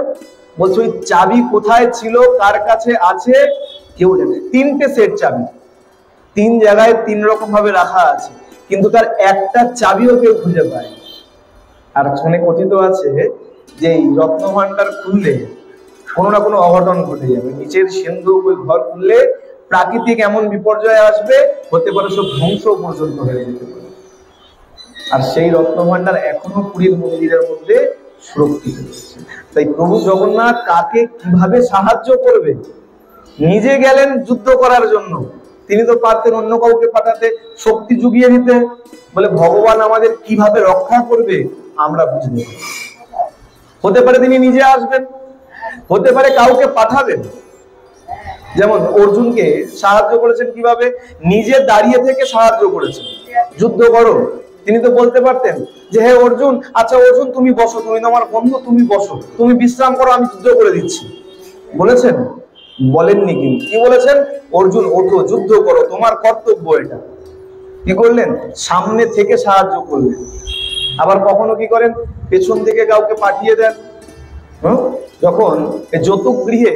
বলছে ওই চাবি কোথায় ছিল, কার কাছে আছে কেউ জানে। 3টে সেট চাবি, 3 জায়গায় 3 রকম ভাবে রাখা আছে, কিন্তু তার একটা চাবিও কেউ খুঁজে পায়। আর শুনে কথিত আছে যে এই রত্ন ভান্ডার খুললে কোনো না কোনো অঘটন ঘটে যাবে। নিচের সিন্ধুক ওই ঘর খুললে প্রাকৃতিক এমন বিপর্যয় আসবে, হতে পারে সব ধ্বংস পর্যন্ত হয়ে যেতে পারে। আর সেই রত্ন ভান্ডার এখনো পুরীর মন্দিরের মধ্যে সুরক্ষিত রয়েছে। তাই প্রভু জগন্নাথ কাকে কিভাবে সাহায্য করবে, নিজে গেলেন যুদ্ধ করার জন্য, তিনি তো পারতেন অন্য কাউকে পাঠাতে, শক্তি জুগিয়ে দিতে। বলে ভগবান আমাদের কিভাবে রক্ষা করবে আমরা বুঝতে পারি। হতে পারে তিনি নিজে আসবেন, হতে পারে কাউকে পাঠাবেন। যেমন অর্জুনকে সাহায্য করেছেন কিভাবে, নিজে দাঁড়িয়ে থেকে সাহায্য করেছেন, যুদ্ধ করো। তিনি তো বলতে পারতেন যে হে অর্জুন, আচ্ছা অর্জুন তুমি বসো, তুমি তো আমার বন্ধু, তুমি বসো, তুমি বিশ্রাম করো, আমি যুদ্ধ করে দিচ্ছি। বলেছেন? বলেননি। কিন্তু কি বলেছেন, অর্জুন ওঠো, যুদ্ধ করো, তোমার কর্তব্য এটা। কি করলেন, সামনে থেকে সাহায্য করলেন। আবার কখনো কি করেন, পেছন থেকে কাউকে পাঠিয়ে দেন। যখন যৌতুক গৃহে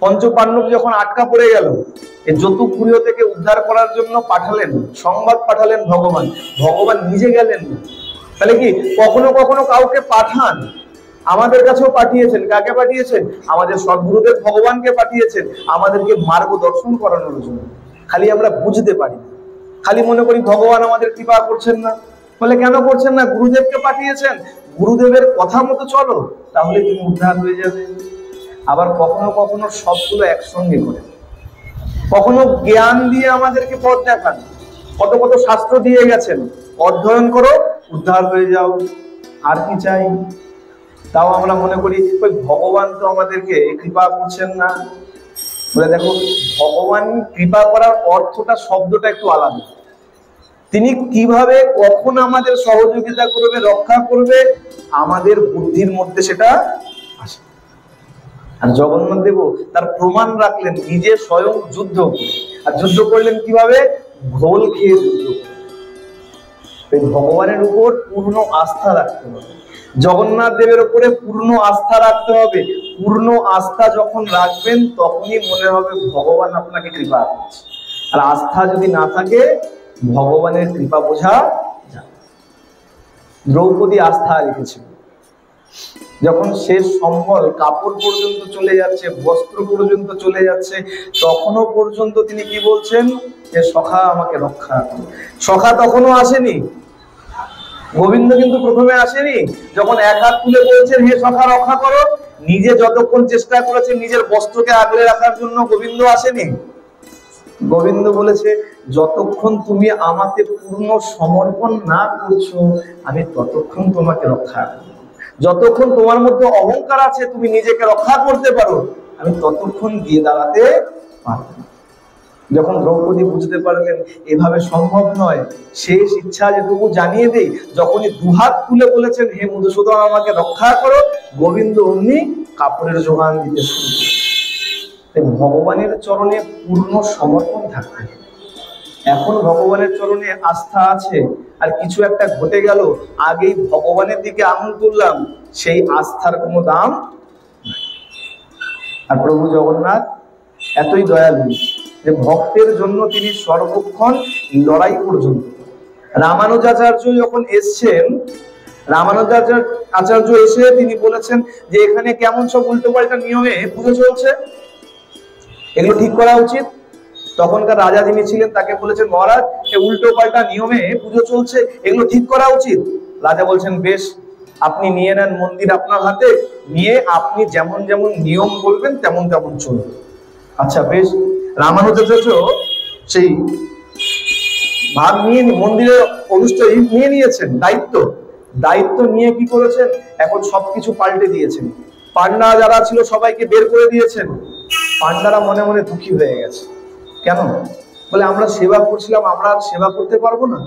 পঞ্চপাণ্ডব যখন আটকা পড়ে গেল, এই যৌতুক গৃহ থেকে উদ্ধার করার জন্য পাঠালেন, সংবাদ পাঠালেন ভগবান, ভগবান নিজে গেলেন না। তাহলে কি কখনো কখনো কাউকে পাঠান, আমাদের কাছেও পাঠিয়েছেন। কাকে পাঠিয়েছেন, আমাদের সদ্গুরুদেব ভগবানকে পাঠিয়েছেন আমাদেরকে মার্গদর্শন করানোর জন্য। খালি আমরা বুঝতে পারি, খালি মনে করি ভগবান আমাদের কৃপা করছেন না। বলে কেন করছেন না, গুরুদেবকে পাঠিয়েছেন, গুরুদেবের কথা মতো চলো, তাহলে তুমি উদ্ধার হয়ে যাবে। আবার কখনো কখনো সবগুলো একসঙ্গে করে, কখনো জ্ঞান দিয়ে আমাদেরকে পথ দেখান, কত কত শাস্ত্র দিয়ে গেছেন, অধ্যয়ন করো উদ্ধার হয়ে যাও, আর কি চাই। তাও আমরা মনে করি ওই ভগবান তো আমাদেরকে কৃপা করছেন না। বলে দেখো ভগবান কৃপা করার অর্থটা, শব্দটা একটু আলাদা। তিনি কিভাবে কখন আমাদের সহযোগিতা করবে, রক্ষা করবে, আমাদের বুদ্ধির মধ্যে সেটা আসে। আর জগন্নাথ দেব তার প্রমাণ রাখলেন, নিজে স্বয়ং যুদ্ধ, আর যুদ্ধ করলেন কিভাবে? ঘোল খেয়ে যুদ্ধ। ভগবানের উপর পূর্ণ আস্থা রাখতে হবে, জগন্নাথ দেবের উপরে পূর্ণ আস্থা রাখতে হবে। পূর্ণ আস্থা যখন রাখবেন তখনই মনে হবে ভগবান আপনাকে কৃপা করছে। আর আস্থা যদি না থাকে ভগবানের কৃপা বোঝা যায়। দ্রৌপদী আস্থা রেখেছিল, যখন শেষ সম্বল কাপড় পর্যন্ত চলে যাচ্ছে, বস্ত্র পর্যন্ত চলে যাচ্ছে, তখনও পর্যন্ত তিনি কি বলছেন? যে সখা আমাকে রক্ষা করো। সখা তখনও আসেনি, গোবিন্দ কিন্তু প্রথমে আসেনি। যখন এক হাত তুলে বলছেন হে সখা রক্ষা করো, নিজে যতক্ষণ চেষ্টা করেছেন নিজের বস্ত্রকে আগলে রাখার জন্য, গোবিন্দ আসেনি। গোবিন্দ বলেছে যতক্ষণ তুমি আমাকে পূর্ণ সমর্পণ না করছো আমি ততক্ষণ তোমাকে রক্ষা করব। যতক্ষণ তোমার মধ্যে অহংকার আছে, তুমি নিজেকে রক্ষা করতে পারো, আমি ততক্ষণ গিয়ে দাঁড়াতে পারব না। যখন দ্রৌপদী বুঝতে পারলেন এভাবে সম্ভব নয়, শেষ ইচ্ছা যেটুকু জানিয়ে দেই, যখনই দুহাত তুলে বলেছেন হে মধুসূদন আমাকে রক্ষা করো, গোবিন্দ অমনি কাপড়ের যোগান দিতে শুরু করলেন। ভগবানের চরণে পূর্ণ সমর্পণ থাকবে। এখন ভগবানের চরণে আস্থা আছে, আর কিছু একটা ঘটে গেল, আগেই ভগবানের দিকে আঙুল তুললাম, সেই আস্থার কোনো দাম নাই। আর প্রভু জগন্নাথ এতই দয়ালু যে ভক্তের জন্য তিনি সর্বক্ষণ লড়াই পর্যন্ত। রামানুজাচার্য যখন এসছেন, রামানুজাচার্য এসে তিনি বলেছেন যে এখানে কেমন সব উল্টোপাল্টা নিয়মে পুজো চলছে, এগুলো ঠিক করা উচিত। তখনকার রাজা যিনি ছিলেন তাকে বলেছেন মহারাজ এই উল্টো পাল্টা নিয়মে পুজো চলছে, এগুলো ঠিক করা উচিত। রাজা বলছেন বেশ, আপনি নিয়ে নেন মন্দির আপনার হাতে, নিয়ে আপনি যেমন যেমন নিয়ম বলবেন তেমন তেমন চলবে। আচ্ছা বেশ, রামানুজাচার্য সেই ভাগ নিয়ে মন্দিরের অনুষ্ঠান নিয়ে নিয়েছেন, দায়িত্ব নিয়ে কি করেছেন, এখন সবকিছু পাল্টে দিয়েছেন। পান্ডা যারা ছিল সবাইকে বের করে দিয়েছেন। পান্ডারা মনে মনে দুঃখী হয়ে গেছে। কেন? বলে আমরা সেবা করছিলাম, আমরা সেবা করতে পারবো না,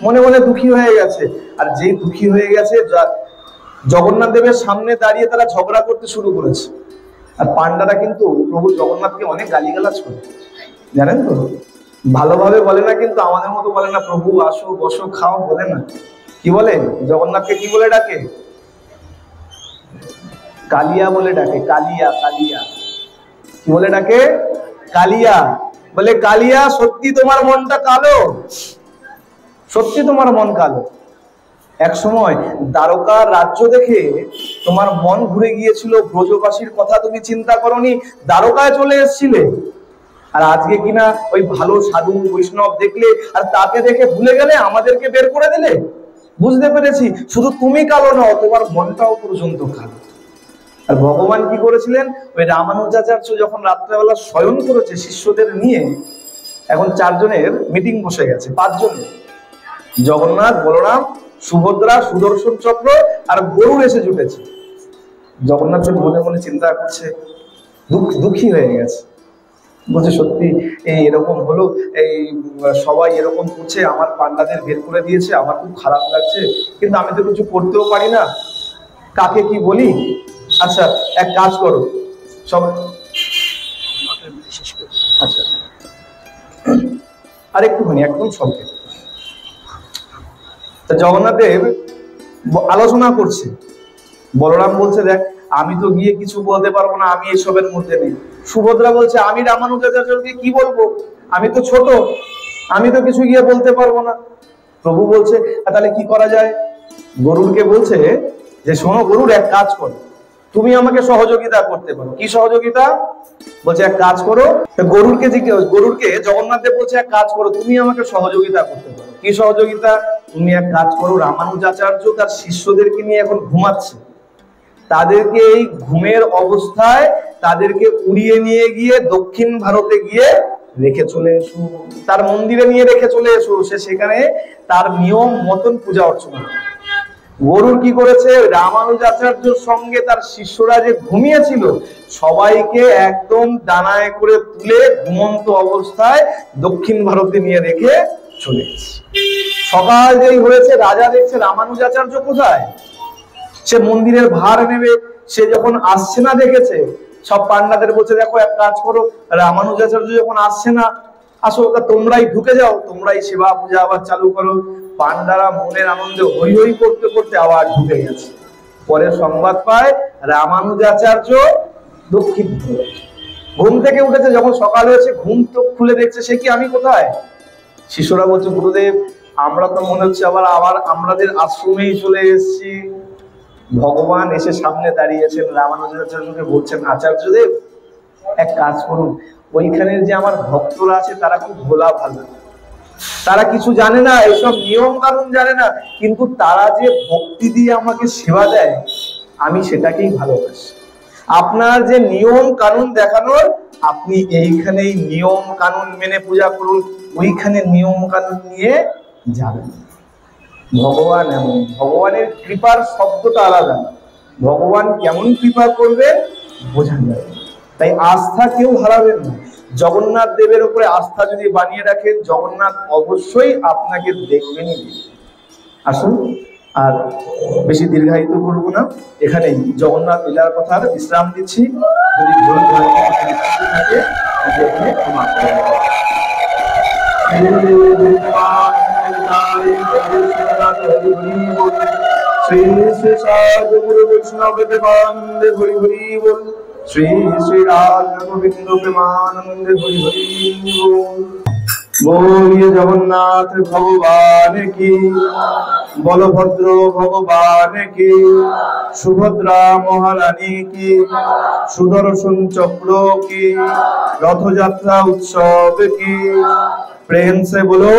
মনে মনে দুঃখী হয়ে গেছে। আর যেই দুঃখী হয়ে গেছে, জগন্নাথ দেবের সামনে দাঁড়িয়ে তারা ঝগড়া করতে শুরু করেছে। আর পান্ডারা কিন্তু প্রভু জগন্নাথকে অনেক গালিগালাজ করে, জানেন তো, ভালোভাবে বলে না, কিন্তু আমাদের মতো বলে না প্রভু আসো বসো খাও, বলে না। কি বলে? জগন্নাথকে কি বলে ডাকে? কালিয়া বলে ডাকে। কালিয়া, কালিয়া কি বলে ডাকে? কালিয়া। বলে কালিয়া সত্যি তোমার মনটা কালো, সত্যি তোমার মন কালো। এক সময় দ্বারকার রাজ্য দেখে তোমার মন ঘুরে গিয়েছিল, ব্রজবাসীর কথা তুমি চিন্তা করনি, দ্বারকায় চলে এসেছিলে। আর আজকে কিনা ওই ভালো সাধু বৈষ্ণব দেখলে আর তাকে দেখে ভুলে গেলে, আমাদেরকে বের করে দিলে। বুঝতে পেরেছি শুধু তুমি কালো নও, তোমার মনটাও পর্যন্ত কালো। আর ভগবান কি করেছিলেন? ওই রামানুজাচার্য যখন রাত্রেবেলা শয়ন করেছে শিষ্যদের নিয়ে, এখন 4 জনের মিটিং বসে গেছে, 5 জনের, জগন্নাথ, বলরাম, সুভদ্রা, সুদর্শন চক্র আর গরুর এসে জুটেছে। জগন্নাথ মনে মনে চিন্তা করছে, দুঃখী হয়ে গেছে, বলছে সত্যি এই এরকম হলো, এই সবাই এরকম করছে, আমার পান্ডাদের বের করে দিয়েছে, আমার খুব খারাপ লাগছে, কিন্তু আমি তো কিছু করতেও পারি না, কাকে কি বলি? আচ্ছা এক কাজ করো সব, আচ্ছা আর একটুখানি একদম সঙ্গে। জগন্নাথ দেব আলোচনা করছে, বলরাম বলছে দেখ আমি তো গিয়ে কিছু বলতে পারবো না, আমি এসবের মধ্যে নেই। সুভদ্রা বলছে আমি রামানুজাচার্যকে কি বলবো, আমি তো ছোট, আমি তো কিছু গিয়ে বলতে পারবো না। প্রভু বলছে তাহলে কি করা যায়? গরুরকে বলছে যে শোনো গরুর, এক কাজ করো, তুমি আমাকে সহযোগিতা করতে পারো। কি সহযোগিতা? বলছে এক কাজ করো। গরুরকে জগন্নাথ দেব বলছে এক কাজ করো, তুমি আমাকে সহযোগিতা করতে পারো। কি সহযোগিতা? তুমি এক কাজ করো, রামানুজাচার্য তার শিষ্যদেরকে নিয়ে এখন ঘুমাচ্ছে, তাদেরকে এই ঘুমের অবস্থায় তাদেরকে উড়িয়ে নিয়ে গিয়ে দক্ষিণ ভারতে গিয়ে রেখে চলে এসো, তার মন্দিরে নিয়ে রেখে চলে এসো, সে সেখানে তার নিয়ম মতন পূজা অর্চনা। গরুর কি করেছে? রামানুজাচার্যের সঙ্গে তার শিষ্যরা যে ঘুমিয়েছিল সবাইকে একদম ডানায় করে তুলে ঘুমন্ত অবস্থায় দক্ষিণ ভারতে নিয়ে রেখে চলে এসেছি। সকাল যেই হয়েছে রাজা দেখছে রামানুজাচার্য কোথায়, সে মন্দিরের ভার নেবে, সে যখন আসছে না দেখেছে, সব পান্ডাদের বলছে দেখো এক কাজ করো, রামানুজাচার্য যখন আসছে না, আসো তোমরাই ঢুকে যাও, তোমরাই সেবা পূজা আবার চালু করো। পান্ডারা মনের আনন্দে হই হই করতে করতে আবার ঢুকে গেছে। পরে সংবাদ পায় রামানুজাচার্য দক্ষিণ ভারত। ঘুম থেকে উঠেছে, যখন সকাল হয়েছে ঘুম তো খুলে দেখছে সে কি আমি কোথায়। শিষ্যরা বলছে গুরুদেব আমরা তো মনে হচ্ছে আবার আবার আমাদের আশ্রমেই চলে এসেছি। ভগবান এসে সামনে দাঁড়িয়েছেন, রামানুজাচার্যকে বলছেন আচার্যদেব এক কাজ করুন, ওইখানের যে আমার ভক্তরা আছে তারা খুব ভোলা ভালো, তারা কিছু জানে না, এইসব নিয়ম কানুন জানে না, কিন্তু তারা যে ভক্তি দিয়ে আমাকে সেবা দেয় আমি সেটাকেই ভালোবাসি। আপনার যে নিয়ম কানুন দেখানোর, আপনি এইখানেই নিয়ম কানুন মেনে পূজা করুন, ওইখানে নিয়ম কানুন নিয়ে যাবেন। ভগবান এমন, ভগবানের কৃপার শব্দটা আলাদা, ভগবান কেমন কৃপা করবে বোঝা যায়। তাই আস্থা কেউ হারাবেন না। জগন্নাথ দেবের উপরে আস্থা যদি বানিয়ে রাখেন, জগন্নাথ অবশ্যই আপনাকে দেখবেনই। আসুন আর বেশি দীর্ঘায়িত করবো না, এখানেই জগন্নাথ লীলার কথার বিশ্রাম দিচ্ছি। যদি ভুল থাকে ক্ষমা করবেন। শ্রী শ্রী সাধু গুরু বৈষ্ণব দেবানন্দে হরি হরি বল। শ্রী শ্রী রাধা গোবিন্দ প্রেমানন্দে হরি হরি বল। बोलिए जगन्नाथ भगवान की, बलभद्र भगवान की, सुभद्रा महारानी की, सुदर्शन चक्र की, रथ यात्रा उत्सव की। प्रेम से बोलो।